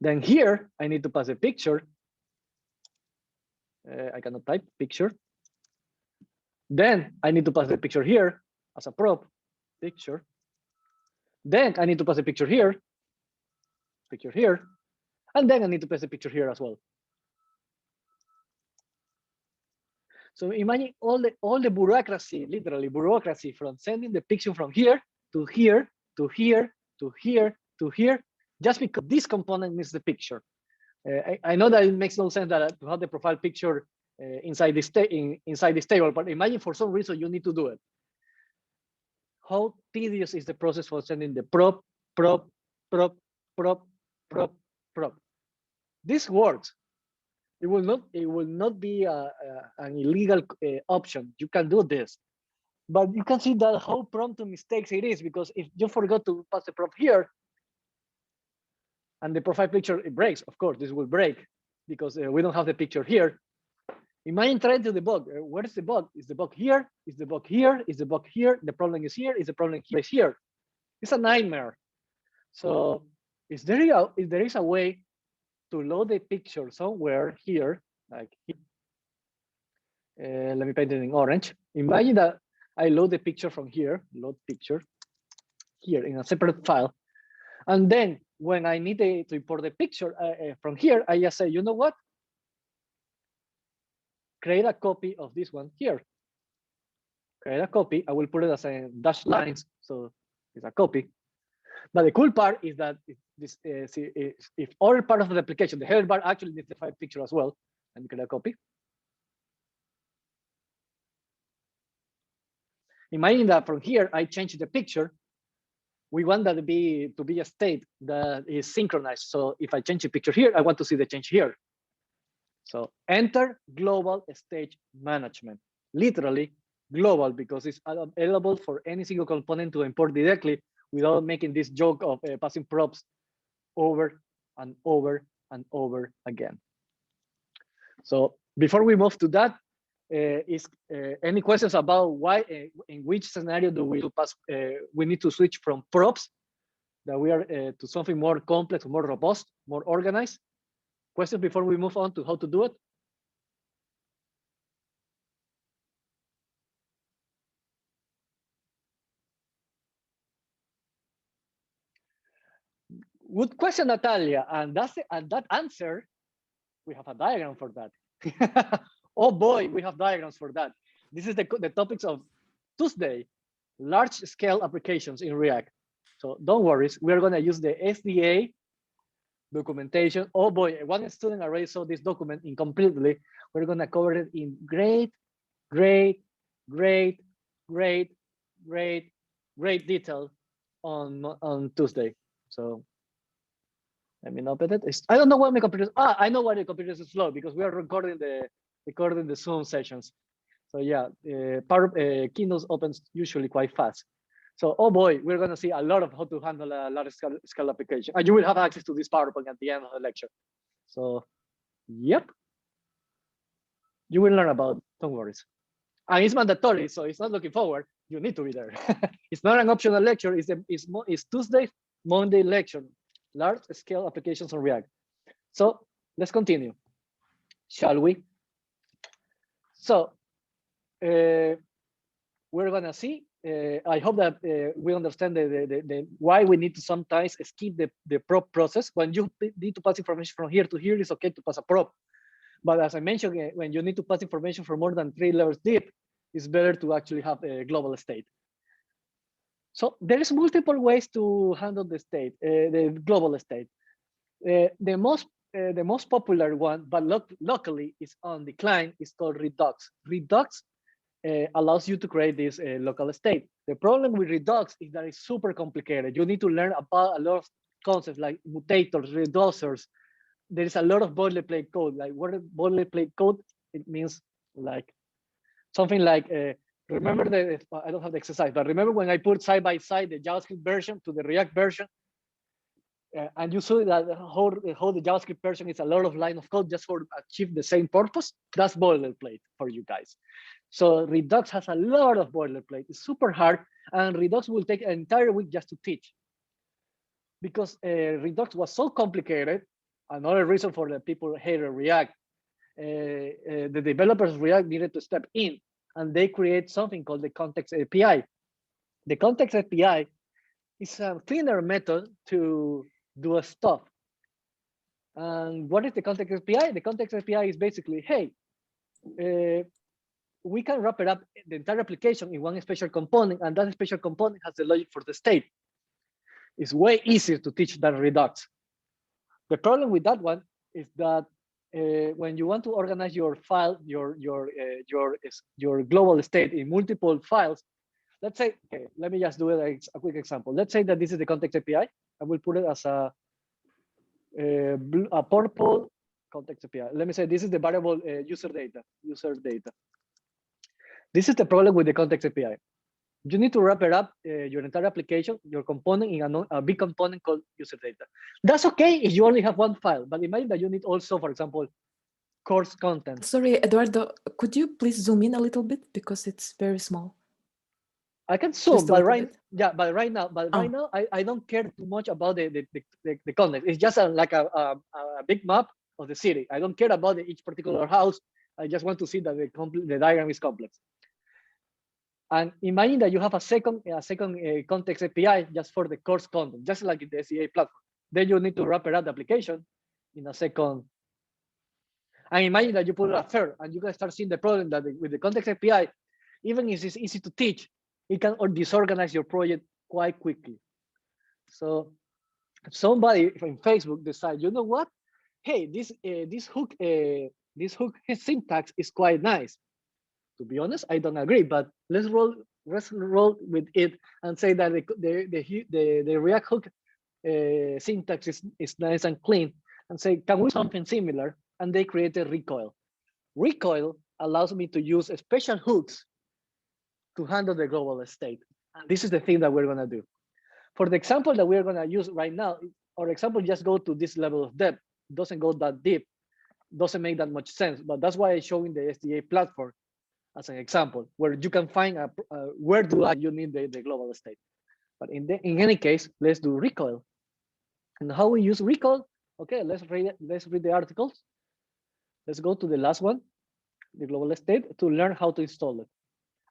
Then here, I need to pass a picture. I cannot type picture. Then I need to pass the picture here as a prop, picture. Then I need to pass a picture here, and then I need to pass a picture here as well. So imagine all the bureaucracy, literally bureaucracy, from sending the picture from here to here to here to here to here, just because this component needs the picture. I know that it makes no sense that to have the profile picture inside this table, but imagine for some reason you need to do it. How tedious is the process for sending the prop? This works. It will not be an illegal option. You can do this, but you can see that how prone to mistakes it is, because if you forgot to pass the prop here, and the profile picture it breaks, of course this will break because we don't have the picture here. Imagine trying to debug. Where is the bug? Is the bug here? Is the bug here? Is the bug here? The problem is here. Is the problem here? Is here? It's a nightmare. So if there is a way to load the picture somewhere here, like here. Let me paint it in orange. Imagine that I load the picture from here, load picture here in a separate file. And then when I need to import the picture from here, I just say, you know what? Create a copy of this one here. Create a copy. I will put it as a dashed lines, so it's a copy. But the cool part is that if all part of the application, the header bar actually needs the file picture as well. Let me create a copy. Imagine that from here I change the picture. We want that to be a state that is synchronized. So if I change the picture here, I want to see the change here. So enter global stage management, literally global, because it's available for any single component to import directly without making this joke of passing props over and over and over again. So before we move to that, any questions about why, in which scenario do we pass? We need to switch from props that we are to something more complex, more robust, more organized. Questions before we move on to how to do it? Good question, Natalia. And that answer, we have a diagram for that. Oh boy, we have diagrams for that. This is the topics of Tuesday, large scale applications in React. So don't worry, we're gonna use the SDA documentation. Oh boy, one student already saw this document incompletely. We're gonna cover it in great detail on Tuesday. So let me open it. I don't know why my computer. I know why the computer is slow, because we are recording the Zoom sessions. So yeah, Keynote opens usually quite fast. So oh boy, we're gonna see a lot of how to handle a large scale application, and you will have access to this PowerPoint at the end of the lecture. So yep, you will learn about. Don't worry, and it's mandatory, so it's not looking forward. You need to be there. It's not an optional lecture. It's Tuesday, Monday lecture. Large scale applications on React. So let's continue, shall we? So we're gonna see. I hope that we understand why we need to sometimes skip the prop process. When you need to pass information from here to here, it's okay to pass a prop. But as I mentioned, when you need to pass information from more than 3 levels deep, it's better to actually have a global state. So there's multiple ways to handle the state, the global state. The most popular one, but locally is on decline, is called Redux. Redux allows you to create this local state. The problem with Redux is that it's super complicated. You need to learn about a lot of concepts like mutators, reducers. There is a lot of boilerplate code. Like what is boilerplate code? It means like something like, remember I don't have the exercise, but remember when I put side by side the JavaScript version to the React version, and you saw that how the JavaScript version is a lot of line of code just for achieve the same purpose. That's boilerplate for you guys. So Redux has a lot of boilerplate. It's super hard, and Redux will take an entire week just to teach. Because Redux was so complicated, another reason for the people hated React, the developers of React needed to step in, and they create something called the Context API. The Context API is a cleaner method to do a stuff. And what is the Context API? The Context API is basically, hey, we can wrap it up the entire application in one special component, and that special component has the logic for the state. It's way easier to teach than Redux. The problem with that one is that when you want to organize your file, your global state in multiple files, let's say, okay, let me just do a quick example. Let's say that this is the Context API. I will put it as a purple Context API. Let me say this is the variable user data. This is the problem with the Context API. You need to wrap it up, your entire application, your component in a big component called user data. That's okay if you only have one file, but imagine that you need also, for example, course content. Sorry, Eduardo, could you please zoom in a little bit because it's very small? I can zoom, Just a but little bit. right now, I don't care too much about the content. It's just like a big map of the city. I don't care about each particular house. I just want to see that the diagram is complex. And imagine that you have a second Context API just for the course content, just like in the SEA platform. Then you need to wrap it up the application in a second. And imagine that you put a third, and you can start seeing the problem that with the Context API, even if it's easy to teach, it can disorganize your project quite quickly. So if somebody from Facebook decides, you know what? Hey, this hook syntax is quite nice. To be honest, I don't agree, but let's roll with it and say that the React hook syntax is nice and clean, and say, can we do something similar? And they created Recoil. Recoil allows me to use special hooks to handle the global state. And this is the thing that we're gonna do. For the example that we're gonna use right now, our example just go to this level of depth, doesn't go that deep, doesn't make that much sense, but that's why I'm showing the SDA platform as an example, where you can find where do you need the global state. But in any case, let's do Recoil. And how we use Recoil? Okay, let's read the articles. Let's go to the last one, the global state, to learn how to install it.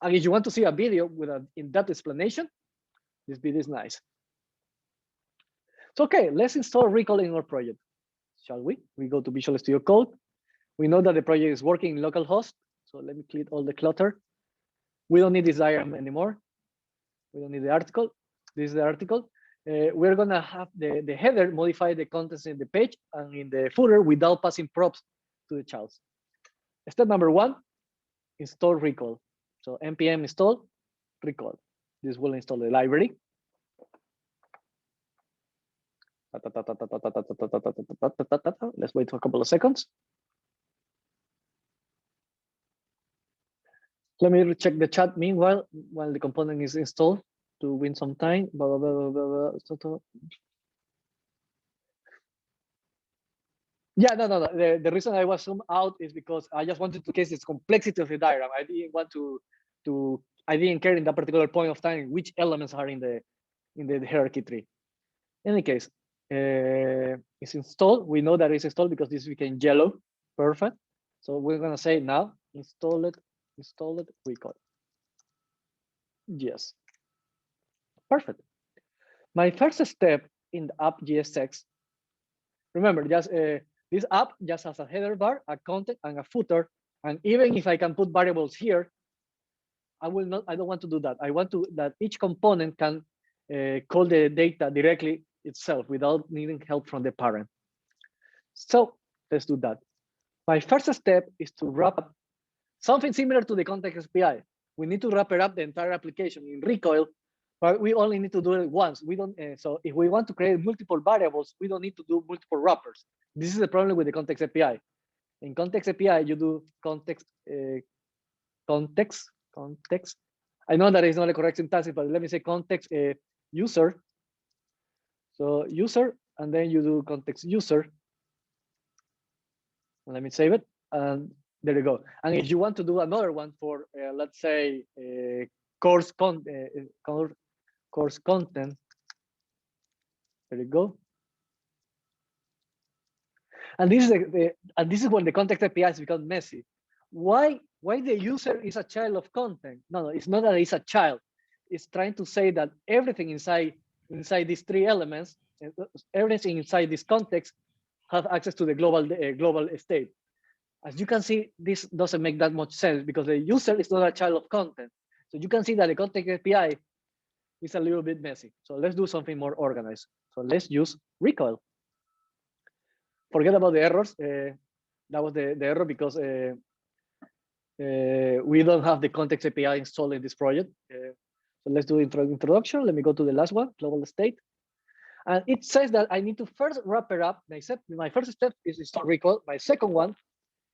And if you want to see a video with an in-depth explanation, this video is nice. So okay, let's install Recoil in our project, shall we? We go to Visual Studio Code. We know that the project is working in localhost. So let me clear all the clutter. We don't need this diagram anymore. We don't need the article. This is the article. We're gonna have the header modify the contents in the page and in the footer without passing props to the childs. Step number 1, install Recoil. So npm install Recoil. This will install the library. Let's wait for a couple of seconds. Let me check the chat meanwhile, while the component is installed to win some time. Blah, blah, blah, blah. Yeah, no. The reason I was zoomed out is because I just wanted to case this complexity of the diagram. I didn't want I didn't care in that particular point of time which elements are in the hierarchy tree. In any case, it's installed. We know that it's installed because this became yellow. Perfect. So we're gonna say now install it, Recoil. Yes. Perfect. My first step in the app JSX. Remember, just This app just has a header bar, a content, and a footer. And even if I can put variables here, I don't want to do that. I want to that each component can call the data directly itself without needing help from the parent. So let's do that. My first step is to wrap up something similar to the context API. We need to wrap it up the entire application in Recoil, but we only need to do it once. We don't. So if we want to create multiple variables, we don't need to do multiple wrappers. This is the problem with the context API. In context API, you do context. I know that is not a correct syntax, but let me say context user. So user, and then you do context user. Let me save it, and there you go. And if you want to do another one for, let's say, course content, there you go. And this is when the context APIs become messy. Why the user is a child of content? No, it's not that it's a child. It's trying to say that everything inside these three elements, everything inside this context, have access to the global state. As you can see, this doesn't make that much sense because the user is not a child of content. So you can see that the context API is a little bit messy. So let's do something more organized. So let's use Recoil. Forget about the errors. That was the error because we don't have the context API installed in this project. So let's do introduction. Let me go to the last one, global state. And it says that I need to first wrap it up. My first step is install Recoil. My second one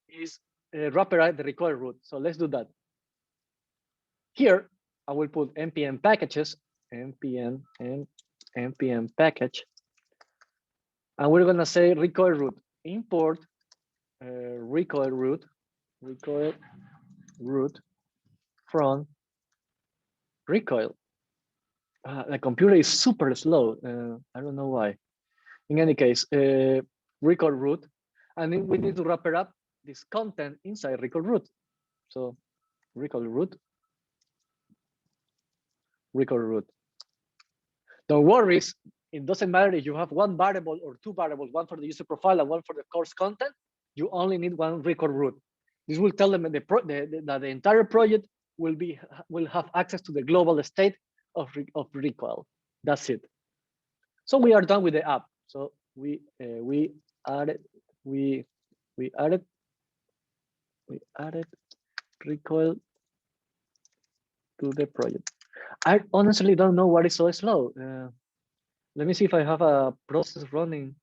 is wrap it up the Recoil root. So let's do that. Here, I will put npm packages, npm package. And we're gonna say Recoil root, import Recoil root from Recoil. The computer is super slow. I don't know why. In any case, Recoil root, and then we need to wrap it up this content inside Recoil root. So Recoil root. Don't worry, it doesn't matter if you have one variable or two variables, one for the user profile and one for the course content. You only need one Recoil root. This will tell them that the entire project will have access to the global state of Recoil. That's it. So we are done with the app. So we added Recoil to the project. I honestly don't know what is so slow. Let me see if I have a process running.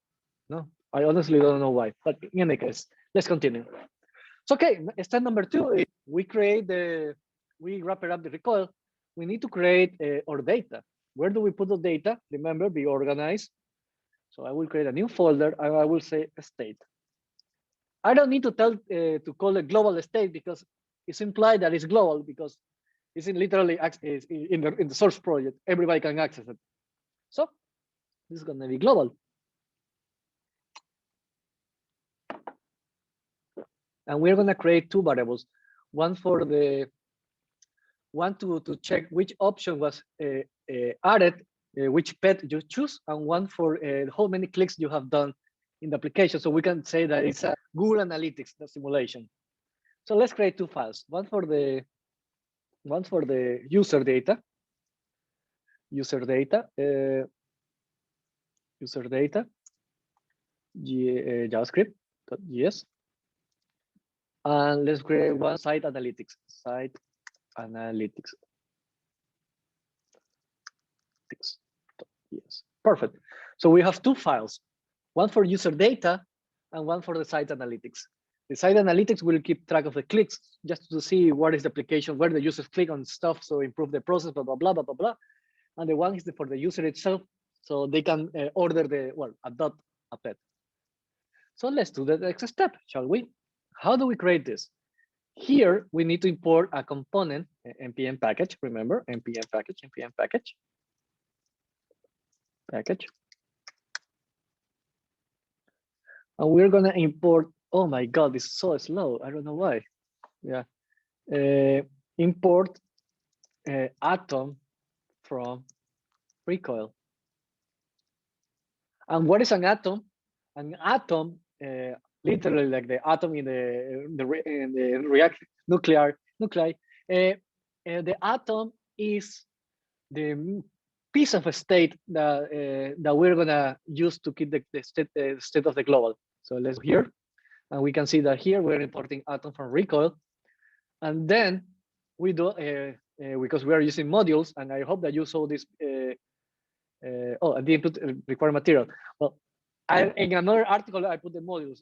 No, I honestly don't know why. But in any case, let's continue. So okay, step number 2, we wrap it up the Recoil. We need to create our data. Where do we put the data? Remember, be organized. So I will create a new folder and I will say state. I don't need to to call it global state because it's implied that it's global because it's literally in the source project. Everybody can access it. So this is going to be global. And we're going to create two variables. One to check which option was added, which pet you choose, and one for how many clicks you have done in the application. So we can say that it's a Google Analytics, the simulation. So let's create two files. One for the user data, JavaScript.js. And let's create one site analytics. Yes, perfect. So we have two files, one for user data and one for the site analytics. The site analytics will keep track of the clicks just to see what is the application, where the users click on stuff, so improve the process, blah, blah, blah, blah, blah, blah. And the one is for the user itself, so they can order adopt a pet. So let's do the next step, shall we? How do we create this? Here, we need to import a component, npm package, remember, npm package. And we're gonna import, oh my God, this is so slow. I don't know why. Yeah, import atom from Recoil. And what is an atom? An atom literally like the atom in the React nuclei. The atom is the piece of a state that we're gonna use to keep the state of the global. So let's go here, and we can see that here we're importing atom from recoil, and then we do because we are using modules, and I hope that you saw this. I didn't put required material. Well, in another article I put the modules.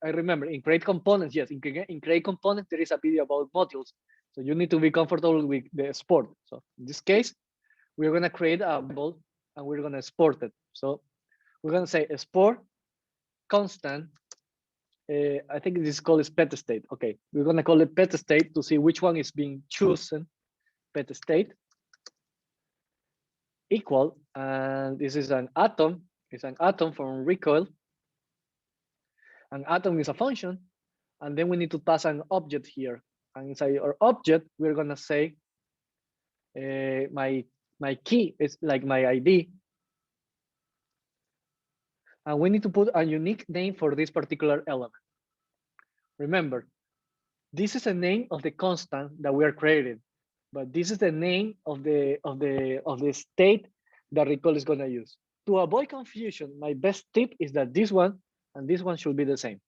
I remember in create components. Yes, in create components there is a video about modules. So you need to be comfortable with the export. So in this case, we're gonna create a variable and we're gonna export it. So we're gonna say export constant. I think this is called pet state. Okay, we're gonna call it pet state to see which one is being chosen. Pet state equal, and this is an atom. It's an atom from recoil. An atom is a function, and then we need to pass an object here. And inside our object, we're gonna say my key is like my ID, and we need to put a unique name for this particular element. Remember, this is a name of the constant that we are creating, but this is the name of the state that recoil is gonna use. To avoid confusion, my best tip is that this one and this one should be the same.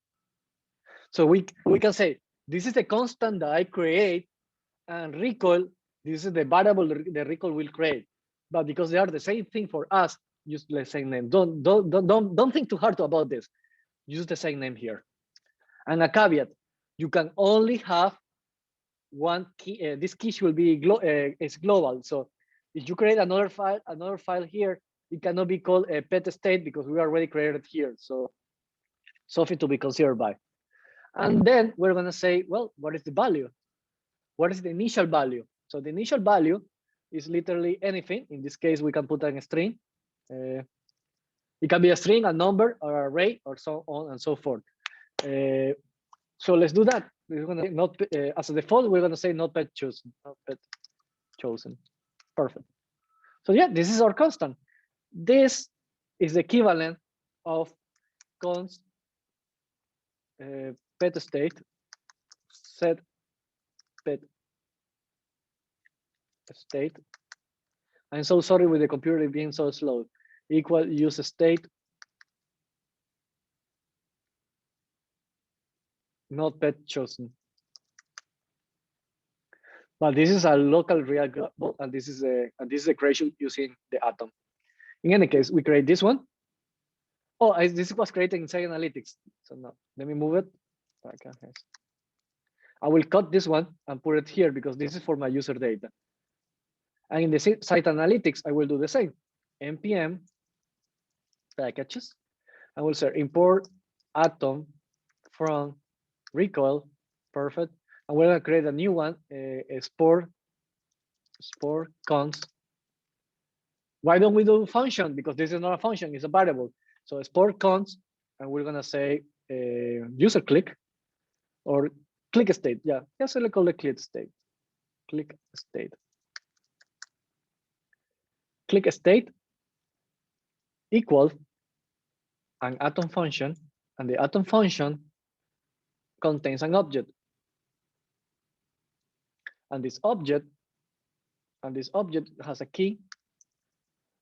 So we can say, this is the constant that I create, and recoil, this is the variable the recoil will create. But because they are the same thing for us, use the same name. Don't think too hard about this. Use the same name here. And a caveat, you can only have one key. This key should be is global. So if you create another file here, it cannot be called a pet state because we already created here. So something to be considered by. And then we're gonna say, well, what is the value? What is the initial value? So the initial value is literally anything. In this case, we can put a string. It can be a string, a number, or an array, or so on and so forth. So let's do that. We're gonna not as a default, we're gonna say not pet chosen. Not pet chosen. Perfect. So yeah, this is our constant. This is the equivalent of const pet state set pet state. I'm so sorry with the computer being so slow. Equal use state not pet chosen. But this is a local real global, and this is a creation using the atom. In any case, we create this one. Oh, this was created inside analytics. So no, let me move it. I will cut this one and put it here because this is for my user data. And in the site analytics, I will do the same. npm packages. I will say import atom from recoil. Perfect. And we're gonna create a new one, export const. Why don't we do function? Because this is not a function, it's a variable. So export const, and we're gonna say user click or click state. Yeah, just call it click state. Click state. Click state equal an atom function, and the atom function contains an object. And this object has a key.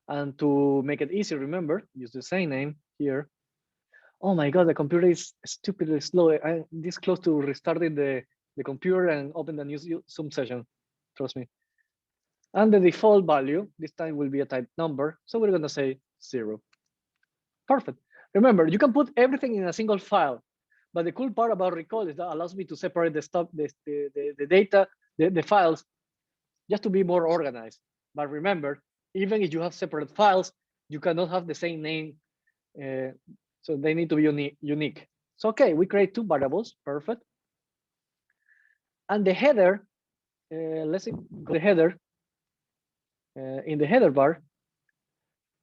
And to make it easy, remember, use the same name here. Oh my God, the computer is stupidly slow. I'm this close to restarting the computer and open the new Zoom session, trust me. And the default value, this time will be a type number. So we're gonna say 0. Perfect. Remember, you can put everything in a single file, but the cool part about recoil is that allows me to separate the stuff, the data, the files, just to be more organized. But remember, even if you have separate files, you cannot have the same name. So they need to be unique. So, okay, we create 2 variables, perfect. And the header, let's see, the header, in the header bar,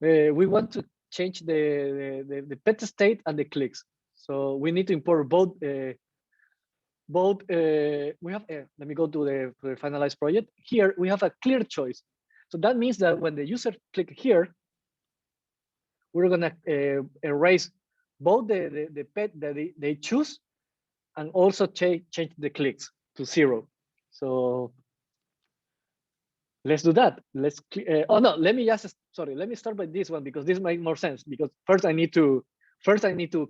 we want to change the pet state and the clicks. So we need to import both. We have, let me go to the finalized project. Here we have a clear choice. So that means that when the user click here, we're gonna erase both the pet that they choose and also change the clicks to 0. So let's do that. Oh no, let me start by this one because this makes more sense, because first I need to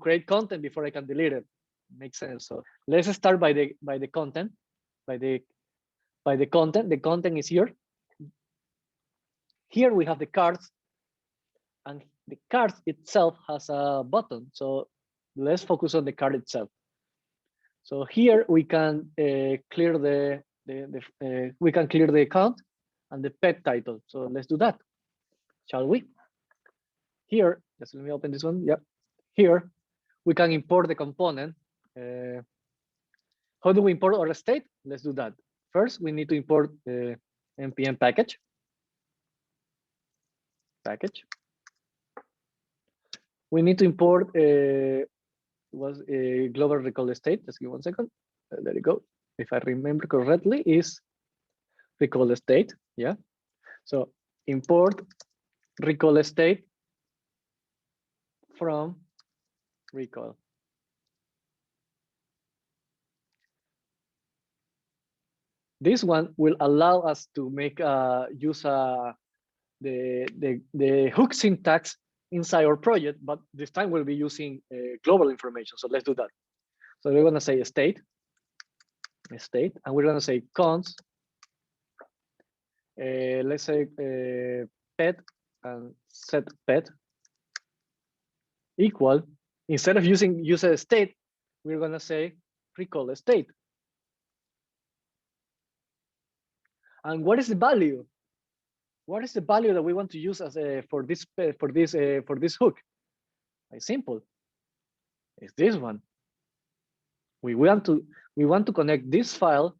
create content before I can delete it. Makes sense. So let's start by the content, by the content. The content is here. Here we have the cards, and the card itself has a button. So let's focus on the card itself. So here we can clear the account and the pet title. So let's do that, shall we? Here, just let me open this one. Yep. Here we can import the component. How do we import our state? Let's do that. First, we need to import the npm package. We need to import was a global recall state. Just give 1 second. There you go. If I remember correctly, is recall state. Yeah. So import recall state from recall. This one will allow us to make use the hook syntax inside our project, but this time we'll be using global information. So let's do that. So we're going to say state, and we're going to say const. Let's say pet and set pet equal. Instead of using user state, we're going to say recall state. And what is the value? What is the value that we want to use as for this hook? It's simple. It's this one. We want to connect this file.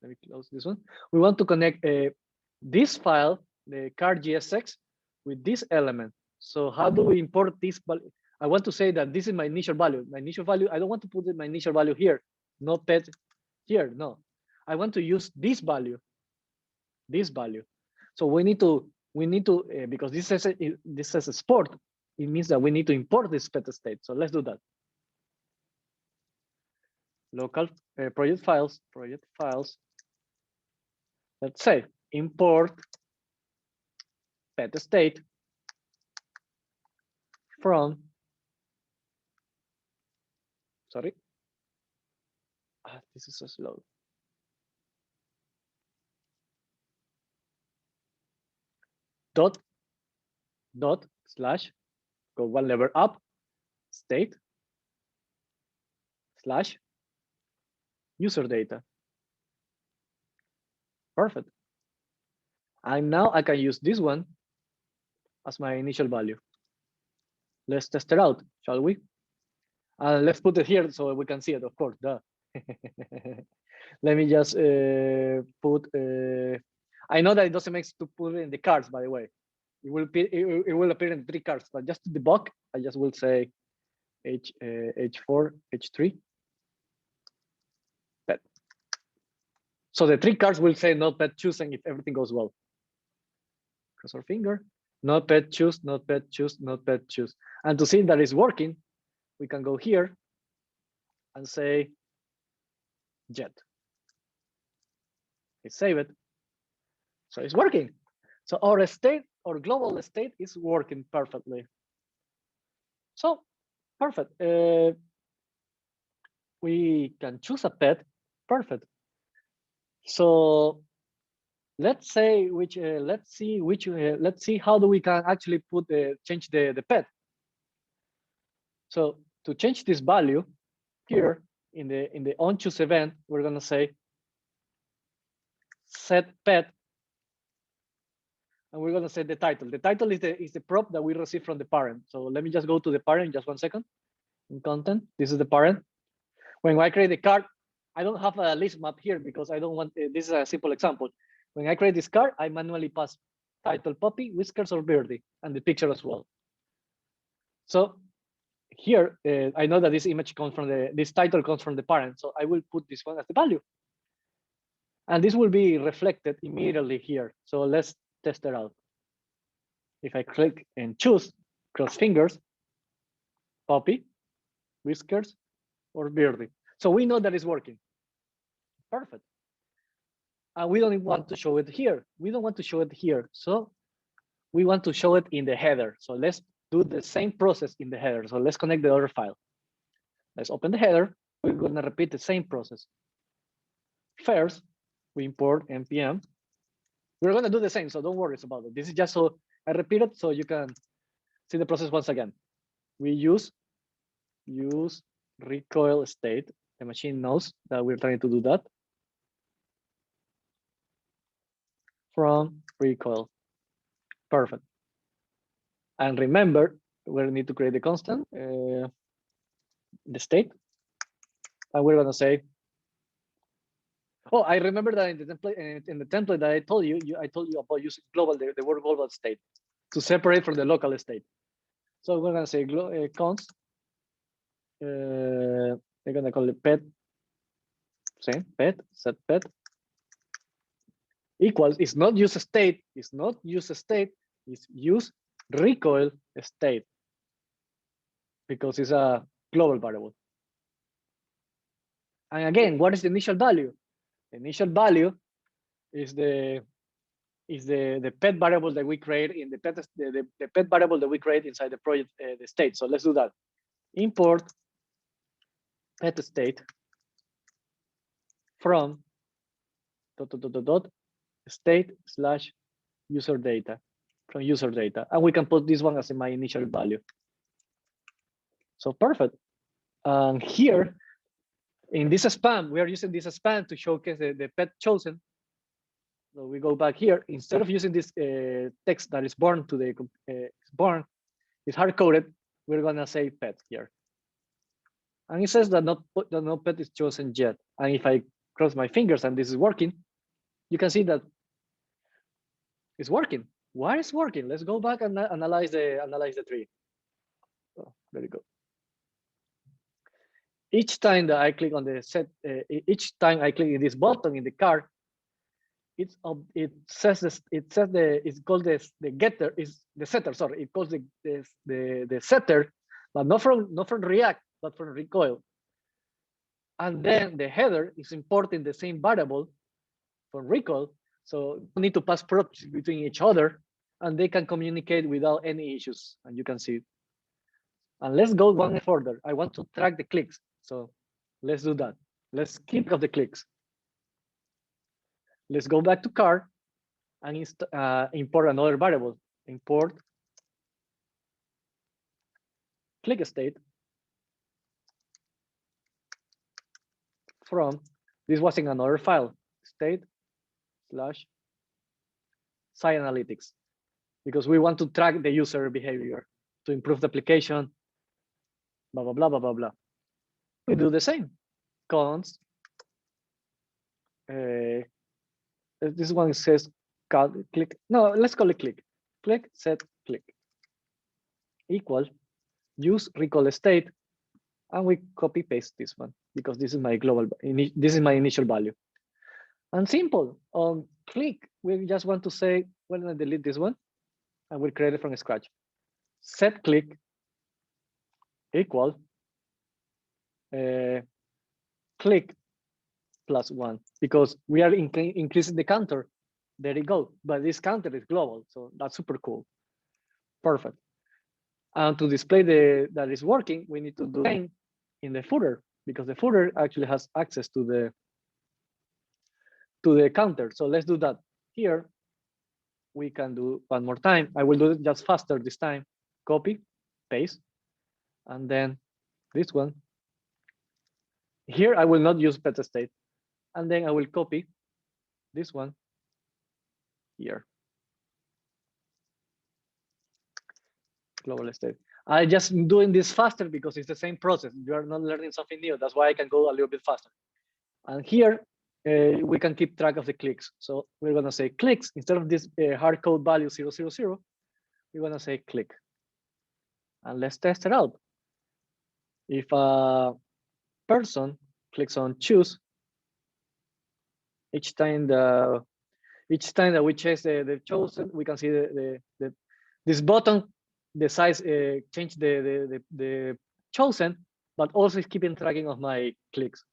Let me close this one. We want to connect this file, the card GSX, with this element. So how do we import this value? I want to say that this is my initial value. My initial value. I don't want to put my initial value here. No pet here. No. I want to use this value. This value. So we need to because this says a sport. It means that we need to import this pet state. So let's do that. Local project files. Let's say import pet state from. Sorry. This is so slow. Dot slash, go one level up, state slash user data. Perfect. And now I can use this one as my initial value. Let's test it out, shall we? Let's put it here so we can see it, of course. Duh. Let me just put. I know that it doesn't make sense to put it in the cards, by the way. It will appear in 3 cards, but just to debug, I just will say H4, H3, pet. So the 3 cards will say no pet choosing if everything goes well. Cross our finger. No pet choose, no pet choose, no pet choose. And to see that it's working, we can go here and say jet. Let's save it. So it's working. So our state, our global state is working perfectly. So perfect. We can choose a pet. Perfect. So let's say let's see how do we can actually change the pet. So to change this value here in the onChoose event, we're gonna say set pet. And we're going to set the title. The title is the prop that we receive from the parent. So let me just go to the parent just 1 second. In content, this is the parent. When I create the card, I don't have a list map here because I don't want, this is a simple example. When I create this card, I manually pass title puppy, whiskers, or birdie, and the picture as well. So here, I know that this image comes from this title comes from the parent. So I will put this one as the value. And this will be reflected immediately here. So let's test it out. If I click and choose, cross fingers, puppy, Whiskers or Beardy. So we know that it's working. Perfect. And we don't want to show it here. We don't want to show it here. So we want to show it in the header. So let's do the same process in the header. So let's connect the other file. Let's open the header. We're going to repeat the same process. First, we import npm. We're going to do the same, so don't worry about it. This is just so I repeat it so you can see the process once again. We use recoil state. The machine knows that we're trying to do that. From recoil. Perfect. And remember, we need to create the constant, the state. And we're going to say, oh, I remember that in the template that I told you, I told you about using global, the word global state to separate from the local state. So we're going to say const, we're going to call it pet, same pet, set pet, equals, it's not use state, it's not use state, it's use recoil state because it's a global variable. And again, what is the initial value? The initial value is the pet variable that we create in the pet variable that we create inside the project the state. So let's do that. Import pet state from state slash user data from user data, and we can put this one as my initial value. So perfect. And here in this span, we are using this span to showcase the pet chosen. So we go back here. Instead of using this text that is born to the is hard coded, we're gonna say pet here. And it says that no pet is chosen yet. And if I cross my fingers and this is working, you can see that it's working. Why is working? Let's go back and analyze the tree. Oh, there you go. Each time that I click on the set, each time I click in this button in the card, it says this. It says it's called the getter is the setter. Sorry, it calls the setter, but not from React, but from recoil. And then the header is importing the same variable from recoil, so you need to pass props between each other, and they can communicate without any issues. And you can see it. And let's go one further. I want to track the clicks, so let's do that. Let's keep up the clicks. Let's go back to card and import another variable. Import click state from, this was in another file, state slash site analytics, because we want to track the user behavior to improve the application, blah, blah, blah, blah, blah, blah. We do the same. Const, this one says click. No, let's call it click. Click, set, click. Equal, use recall state, and we copy paste this one because this is my global, this is my initial value. And simple, on click, we just want to say, well, I delete this one, and we'll create it from scratch. Set click equal click +1, because we are increasing the counter. There you go. But this counter is global, so that's super cool. Perfect. And to display that is working, we need to do it in the footer, because the footer actually has access to the counter. So let's do that. Here, we can do one more time. I will do it just faster this time. Copy, paste, and then this one. Here, I will not use pet state. And then I will copy this one here. Global state. I just doing this faster because it's the same process. You are not learning something new. That's why I can go a little bit faster. And here, we can keep track of the clicks. So we're gonna say clicks, instead of this hard code value 000, we're gonna say click. And let's test it out. If a person clicks on choose, each time that we change the chosen, we can see this button, the size change the chosen, but also it's keeping tracking of my clicks.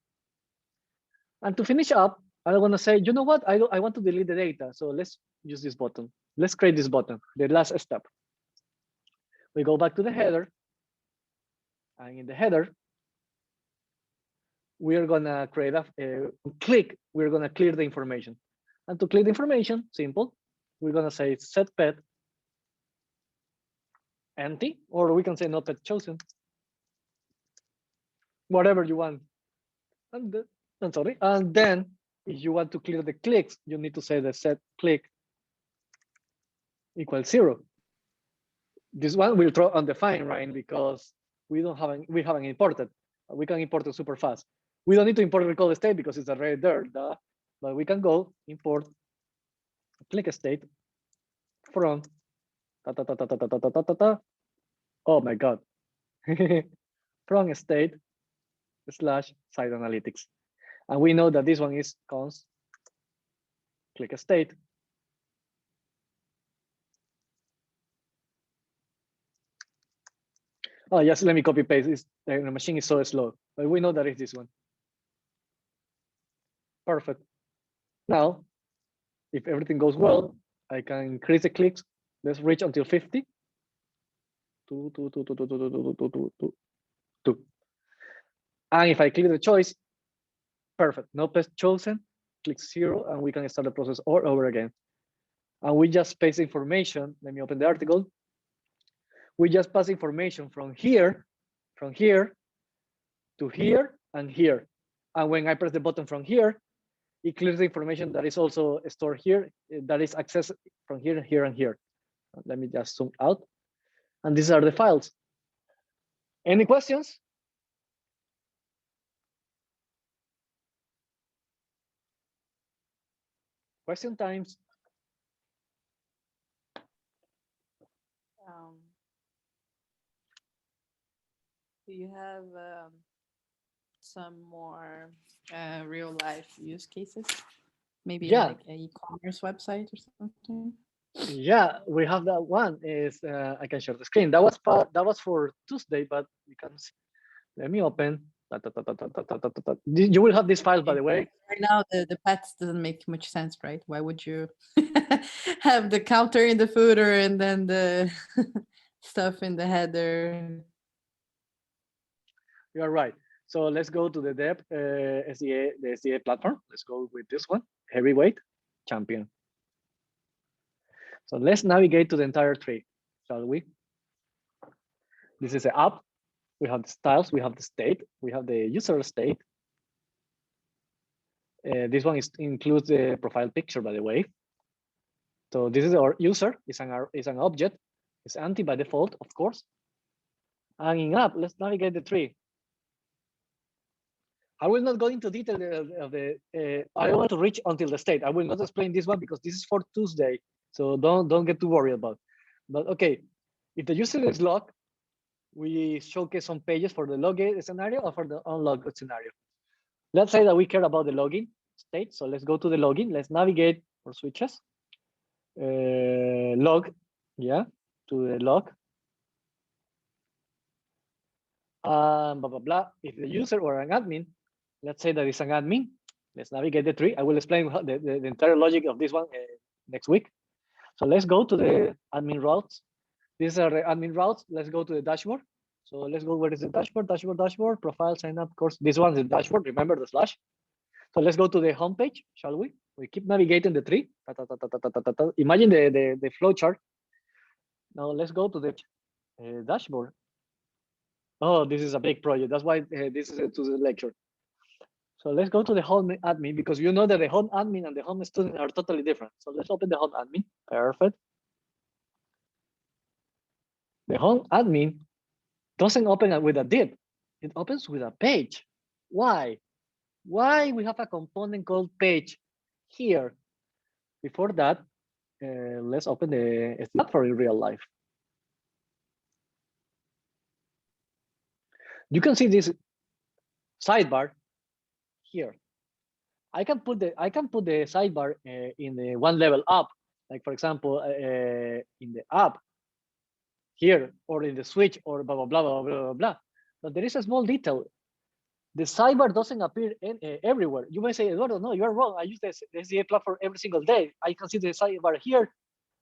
And to finish up, I want to say, you know what? I want to delete the data. So let's use this button. Let's create this button, the last step. We go back to the header. And in the header, we're gonna create a click. We're gonna clear the information. And to clear the information, simple. We're gonna say set pet empty, or we can say no pet chosen. Whatever you want. And I'm sorry. And then if you want to clear the clicks, you need to say the set click equals 0. This one will throw undefined, right? Because we haven't imported. We can import it super fast. We don't need to import recall state because it's already there. But we can go import click state from oh my god from state / site analytics, and we know that this one is const click state oh yes, let me copy paste. The machine is so slow, but we know that it's this one. Perfect. Now if everything goes well, I can increase the clicks. Let's reach until 50. 2. And if I click the choice, perfect. No pet chosen, click 0, and we can start the process all over again. And we just paste information. Let me open the article. We just pass information from here to here and here. And when I press the button from here, it clears the information that is also stored here, that is accessed from here, here, and here. Let me just zoom out. And these are the files. Any questions? Question times. Do you have some more real life use cases? Maybe like an e-commerce website or something? Yeah, we have that one. Is I can share the screen. That was for Tuesday, but you can see. Let me open. You will have this file, by the way. Right now, the pets doesn't make much sense, right? Why would you have the counter in the footer and then the stuff in the header? You are right. So let's go to the dev SDA, the SDA platform. Let's go with this one, heavyweight champion. So let's navigate to the entire tree, shall we? This is the app. We have the styles, we have the state, we have the user state. This one includes the profile picture, by the way. So this is our user, it's an object, it's empty by default, of course. And in app, let's navigate the tree. I will not go into detail of the I want to reach until the state. I will not explain this one because this is for Tuesday. So don't get too worried about. But okay, if the user is logged, we showcase some pages for the login scenario or for the unlogged scenario. Let's say that we care about the login state. So let's go to the login. Let's navigate for switches. Log, yeah, to the log. Blah, blah, blah. If the user or an admin, let's say that it's an admin, let's navigate the tree. I will explain how the entire logic of this one next week. So let's go to the admin routes. These are the admin routes. Let's go to the dashboard. So let's go, where is the dashboard? Dashboard, profile, sign up, course. This one's the dashboard, remember the slash. So let's go to the home page, shall we? We keep navigating the tree. Imagine the flow chart. Now let's go to the dashboard. Oh, this is a big project. That's why this is to the lecture. So let's go to the home admin because you know that the home admin and the home student are totally different. So let's open the home admin. Perfect. The home admin doesn't open with a div. It opens with a page. Why? Why we have a component called page here? Before that, let's open the platform in real life. You can see this sidebar here. I can put the sidebar in the one level up, like for example in the app here or in the switch or blah blah blah blah blah blah. But there is a small detail. The sidebar doesn't appear everywhere. You may say, Eduardo, no, you're wrong. I use the SDA platform every single day. I can see the sidebar here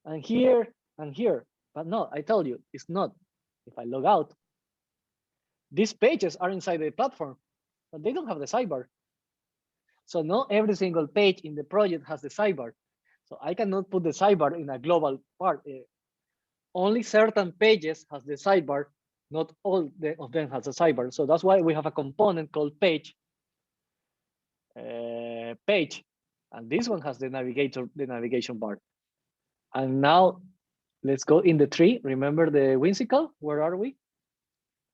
and here and here. But no, I tell you, it's not. If I log out, these pages are inside the platform, but they don't have the sidebar. So not every single page in the project has the sidebar. So I cannot put the sidebar in a global part. Only certain pages has the sidebar. Not all of them has a sidebar. So that's why we have a component called page. Page, and this one has the navigation bar. And now let's go in the tree. Remember the whimsical? Where are we?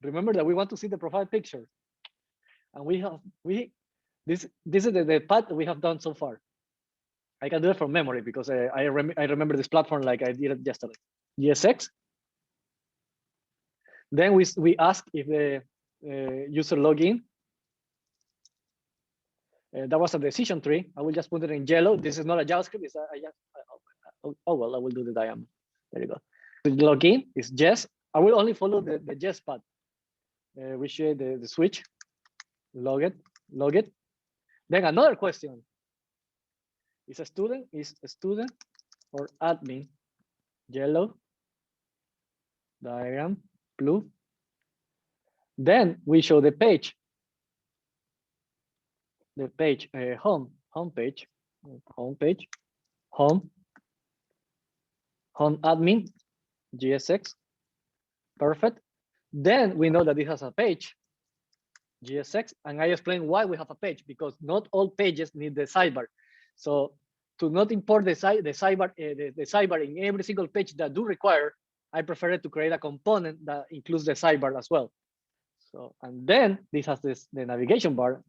Remember that we want to see the profile picture. And this is the path we have done so far. I can do it from memory because I remember this platform like I did it yesterday. GSX. Then we ask if the user login. That was a decision tree. I will just put it in yellow. This is not a JavaScript. It's oh well, I will do the diagram. There you go. The login is yes. I will only follow the yes path. We share the switch. Log it. Then another question. Is a student or admin? Yellow. Diagram. Blue. Then we show the page. The page, home page, home admin, GSX, perfect. Then we know that it has a page, GSX, and I explain why we have a page, because not all pages need the sidebar. So to not import the sidebar in every single page that do require, I prefer to create a component that includes the sidebar as well. So, and then this has the navigation bar,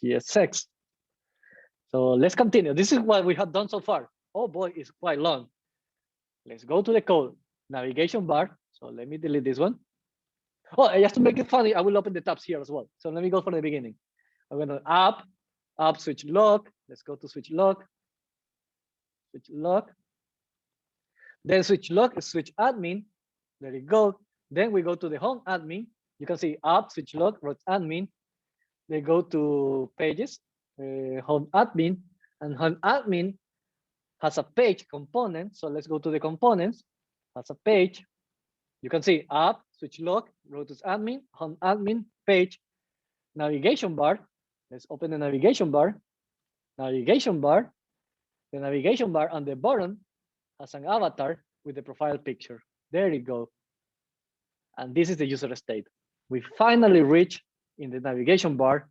GSX. So let's continue. This is what we have done so far. Oh boy, it's quite long. Let's go to the code, navigation bar. So let me delete this one. Oh, just to make it funny, I will open the tabs here as well. So let me go from the beginning. I'm going to app switch log. Let's go to switch log. Then switch log is switch admin. There you go. Then we go to the home admin. You can see app, switch log, root admin. They go to pages, home admin, and home admin has a page component. So let's go to the components. Has a page. You can see app, switch log, root admin, home admin, page, navigation bar. Let's open the navigation bar. Navigation bar. The navigation bar on the bottom has an avatar with the profile picture. There you go. And this is the user state. We finally reach in the navigation bar.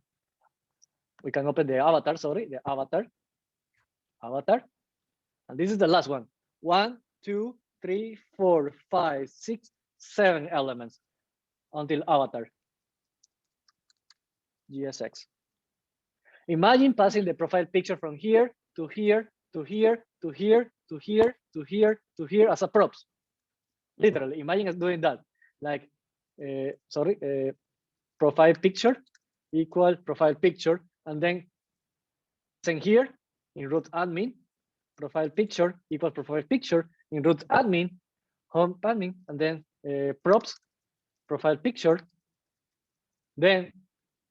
We can open the avatar, the avatar. And this is the last one. 1, 2, 3, 4, 5, 6, 7 elements until avatar. GSX. Imagine passing the profile picture from here to here, to here, to here, to here, to here, to here as a props. Literally, imagine us doing that. Like, profile picture equal profile picture, and then send here in root admin, profile picture equal profile picture in root admin, home admin, and then props, profile picture. Then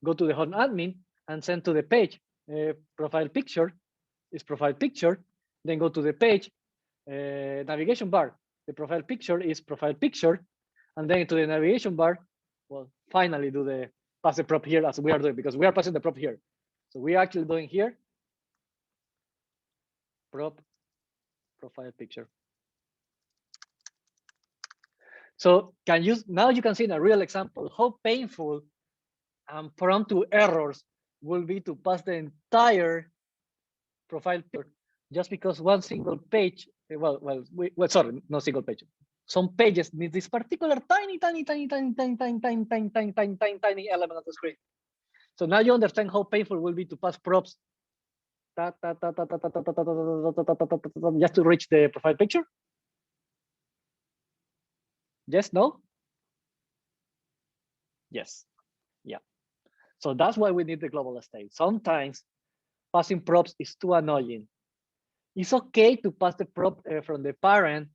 go to the home admin and send to the page. Profile picture is profile picture. Then go to the page, navigation bar. The profile picture is profile picture. And then to the navigation bar, well, finally do the pass the prop here as we are doing, because we are passing the prop here. So we are actually doing here, prop, profile picture. So now you can see in a real example how painful and prone to errors will be to pass the entire profile picture just because one single page, sorry, no single page. Some pages need this particular tiny element on the screen. So now you understand how painful it will be to pass props just to reach the profile picture. Yes, no? Yes, yeah. So that's why we need the global state. Sometimes passing props is too annoying. It's okay to pass the prop from the parent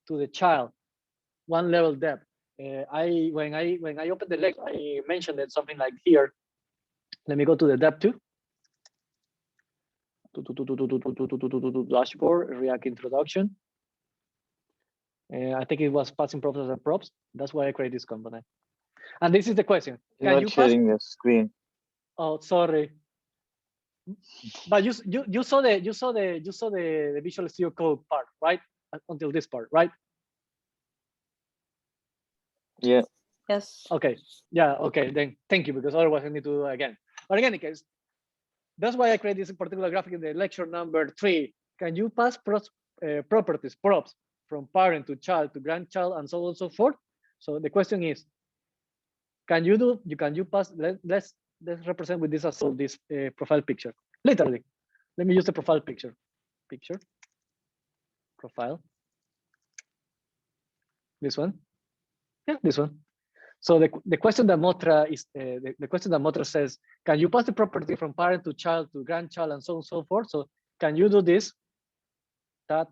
to the child, one level depth. when I opened the lecture, I mentioned it something like here. Let me go to the Dev 2. Dashboard, React introduction. I think it was passing props and props. That's why I created this component. And this is the question. You're not sharing your screen. Oh, sorry. But you saw the Visual Studio Code part, right? Until this part, right? Yeah. Yes. Okay. Yeah. Okay. Then thank you, because otherwise I need to do it again. But in any case, that's why I created this particular graphic in the lecture number 3. Can you pass props from parent to child to grandchild and so on and so forth? So the question is, can you pass? Let's represent with this as this profile picture. Literally, let me use the profile picture. Profile. This one. Yeah, this one. So the question that Motra is the question that Motra says, can you pass the property from parent to child to grandchild and so on and so forth? So can you do this? The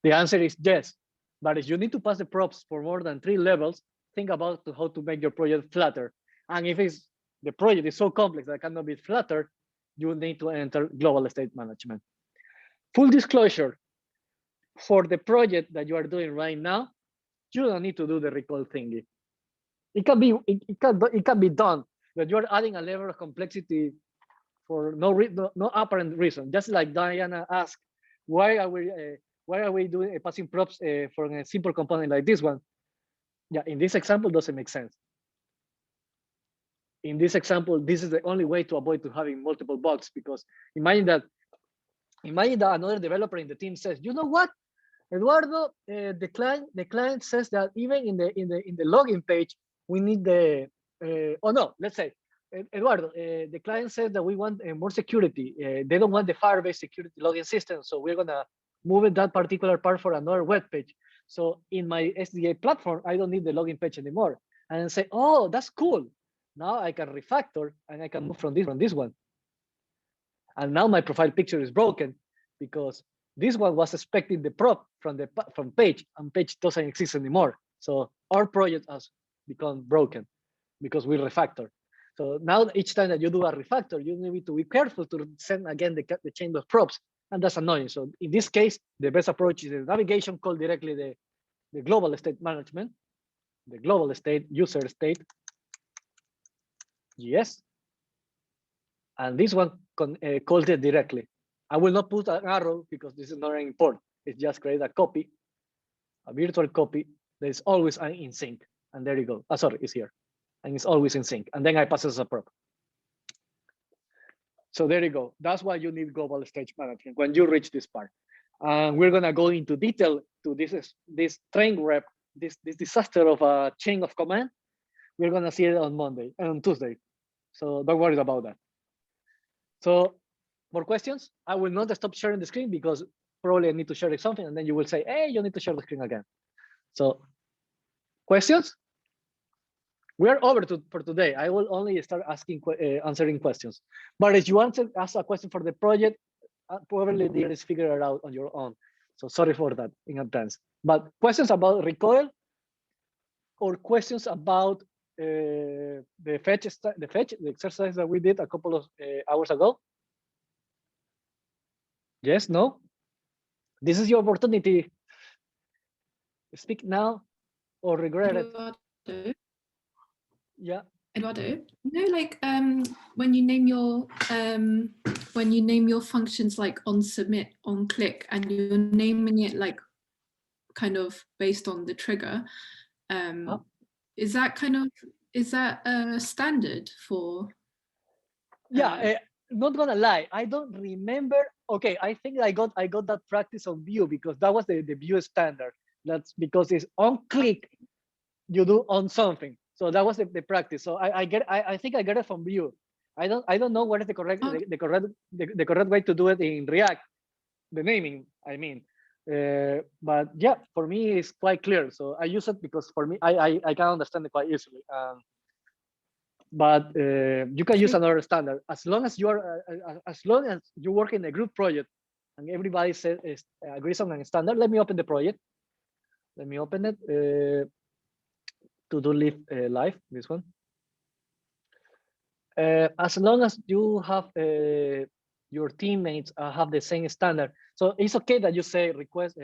answer is yes. But if you need to pass the props for more than 3 levels, think about how to make your project flatter. And if the project is so complex that it cannot be flattered, you need to enter global state management. Full disclosure, for the project that you are doing right now, you don't need to do the recall thingy. It can be done, but you are adding a level of complexity for no apparent reason. Just like Diana asked, why are we doing passing props for a simple component like this one? Yeah, in this example, doesn't make sense. In this example, this is the only way to avoid having multiple bugs, because imagine that another developer in the team says, you know what, Eduardo, the client says that even in the login page, we need the oh no, let's say, Eduardo, the client says that we want more security. They don't want the Firebase security login system, so we're gonna move that particular part for another web page. So in my SDA platform, I don't need the login page anymore. And say, oh, that's cool. Now I can refactor and I can move from this one. And now my profile picture is broken because this one was expecting the prop from page, and page doesn't exist anymore. So our project has become broken because we refactor. So now each time that you do a refactor, you need to be careful to send again the chain of props, and that's annoying. So in this case, the best approach is the navigation, call directly the global state management, the global state, user state, yes. And this one calls it directly. I will not put an arrow because this is not an import. It's just create a copy, a virtual copy that is always in sync. And there you go. Oh, sorry, it's here. And it's always in sync. And then I pass it as a prop. So there you go. That's why you need global state management when you reach this part. And we're gonna go into detail to this train wreck, this disaster of a chain of command. We're gonna see it on Monday and on Tuesday. So don't worry about that. So more questions? I will not stop sharing the screen because probably I need to share something, and then you will say, hey, you need to share the screen again. So questions? We are over for today. I will only start answering questions. But if you ask a question for the project, probably the others figure it out on your own. So sorry for that in advance. But questions about recoil or questions about the exercise that we did a couple of hours ago? Yes, no? This is your opportunity. Speak now or regret it. Eduardo, Yeah. Eduardo, like when you name your functions like on submit, on click, and you're naming it like kind of based on the trigger, is that a standard for? Yeah, not gonna lie, I don't remember. Okay, I think I got that practice on Vue because that was the Vue standard. That's because it's on click, you do on something. So that was the practice. So I think I get it from Vue. I don't know what is the correct way to do it in React, the naming, I mean. But yeah, for me it's quite clear. So I use it because for me I can understand it quite easily. But you can use another standard as long as you work in a group project and everybody says agrees on a standard. Let me open the project. Let me open it. To do live, this one. As long as you have your teammates have the same standard, so it's okay that you say request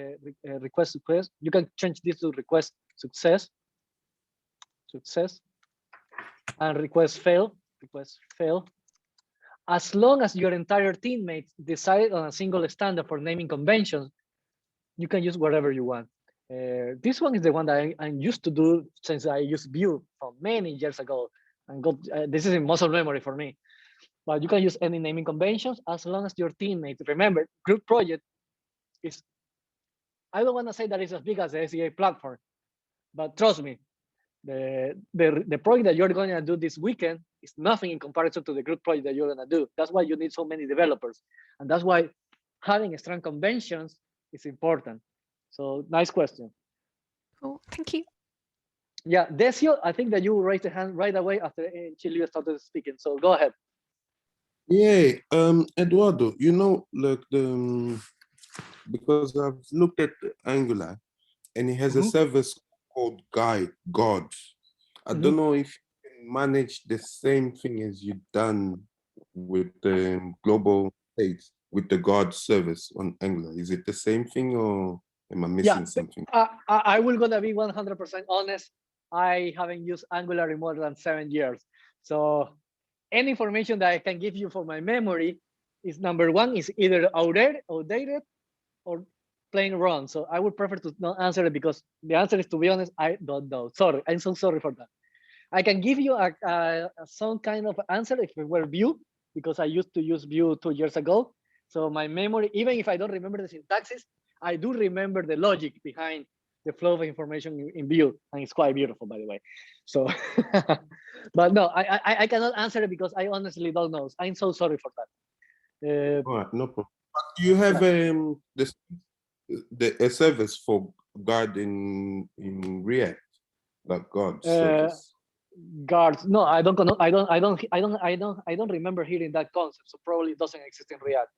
success. You can change this to request success, and request fail. As long as your entire teammates decide on a single standard for naming conventions, you can use whatever you want. This one is the one that I'm used to do since I used Vue from many years ago, and this is in muscle memory for me. But you can use any naming conventions as long as your teammates remember. Group project is, I don't want to say that it's as big as the SEA platform, but trust me, the project that you're going to do this weekend is nothing in comparison to the group project that you're going to do. That's why you need so many developers, and that's why having strong conventions is important. So nice question. Oh, thank you. Yeah, Decio, I think that you raised a hand right away after Chilio started speaking. So go ahead. Yeah, Eduardo, you know, like because I've looked at Angular and it has a service called God. I don't know if you can manage the same thing as you've done with the global states with the God service on Angular. Is it the same thing or am I missing something? I will gonna be 100% honest. I haven't used Angular in more than 7 years. So any information that I can give you for my memory is number one, is either outdated or plain wrong. So I would prefer to not answer it because the answer is, to be honest, I don't know. Sorry, I'm so sorry for that. I can give you some kind of answer if it were Vue, because I used to use Vue 2 years ago. So my memory, even if I don't remember the syntaxes, I do remember the logic behind the flow of information in Vue, and it's quite beautiful, by the way. So, but no, I cannot answer it because I honestly don't know. I'm so sorry for that. All right, no problem. Do you have a service for God in React, like God service? Guards? No, I don't remember hearing that concept. So probably it doesn't exist in React.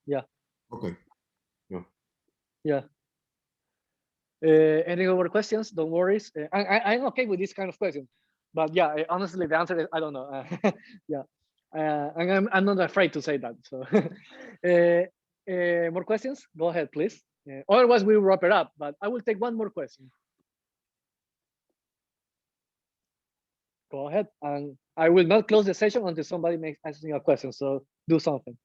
Yeah. Okay. Yeah. Yeah. Any other questions? Don't worry. I'm okay with this kind of question, but yeah, honestly, the answer is I don't know. Yeah, and I'm not afraid to say that. So, more questions? Go ahead, please. Otherwise, we'll wrap it up. But I will take one more question. Go ahead, and I will not close the session until somebody makes asking a question. So do something.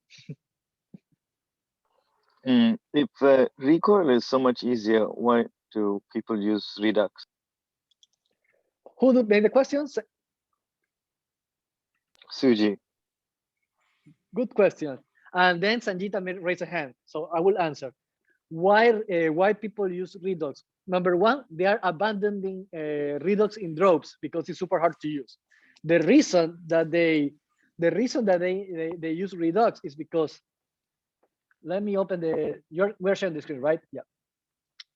If recoil is so much easier, why do people use Redux? Who made the questions? Suji. Good question. And then Sanjita raised a hand, so I will answer. Why people use Redux? Number one, they are abandoning Redux in droves because it's super hard to use. The reason that they use Redux is because, let me open we're sharing the screen, right? Yeah.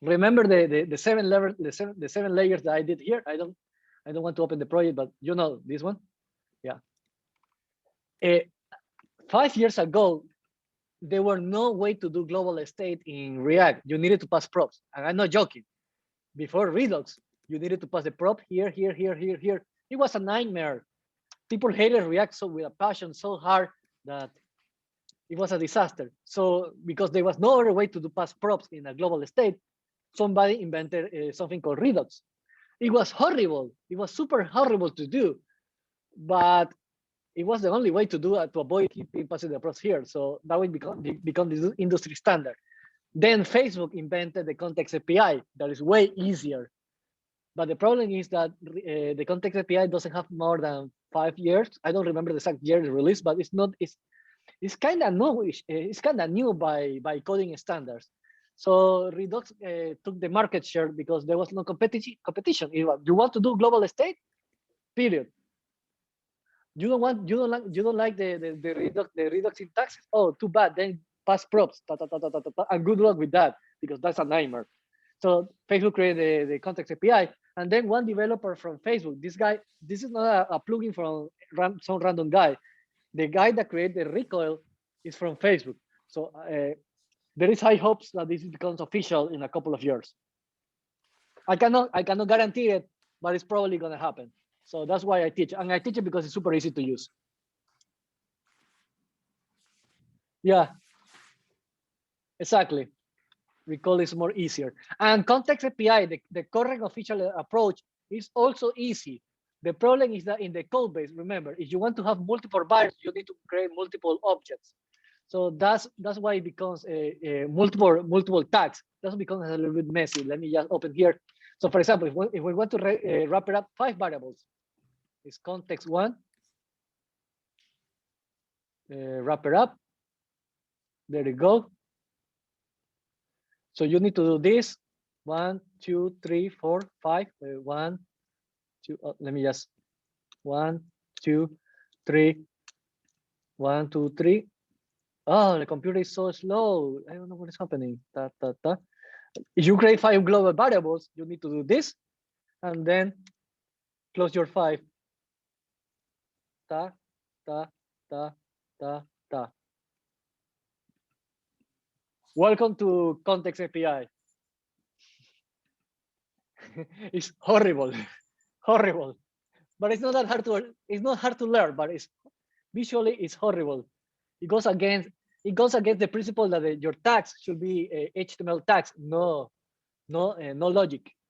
Remember the seven layers that I did here? I don't want to open the project, but you know this one? Yeah. 5 years ago, there were no way to do global state in React. You needed to pass props, and I'm not joking. Before Redux, you needed to pass the prop here, here, here, here, here. It was a nightmare. People hated React so with a passion so hard that it was a disaster. So because there was no other way to do pass props in a global state, somebody invented something called Redux. It was horrible. It was super horrible to do, but it was the only way to do it to avoid keeping passing the props here. So that would become the industry standard. Then Facebook invented the context API that is way easier. But the problem is that the context API doesn't have more than 5 years. I don't remember the exact year release, but it's kind of new. It's kind of new by coding standards. So Redux took the market share because there was no competition. You want to do global state? Period. You don't like the Redux syntax? Oh, too bad. Then pass props, and good luck with that because that's a nightmare. So Facebook created the context API, and then one developer from Facebook. This is not a plugin from some random guy. The guy that created the recoil is from Facebook. So there is high hopes that this becomes official in a couple of years. I cannot guarantee it, but it's probably gonna happen. So that's why I teach, and I teach it because it's super easy to use. Yeah, exactly. Recall is more easier. And context API, the current official approach is also easy. The problem is that in the code base, remember, if you want to have multiple variables, you need to create multiple objects. So that's why it becomes a multiple tags. That becomes a little bit messy. Let me just open here. So for example, if we want to wrap it up 5 variables, it's context 1, wrap it up. There you go. So you need to do this 1, 2, 3, 4, 5. 1, 2. Let me just 1, 2, 3. 1, 2, 3. Oh, the computer is so slow. I don't know what is happening. If you create 5 global variables, you need to do this and then close your 5. Ta, ta, ta, ta, ta. Welcome to Context API. It's horrible, horrible. But it's not that hard to. It's not hard to learn, but it's visually it's horrible. It goes against the principle that your tags should be HTML tags. No logic.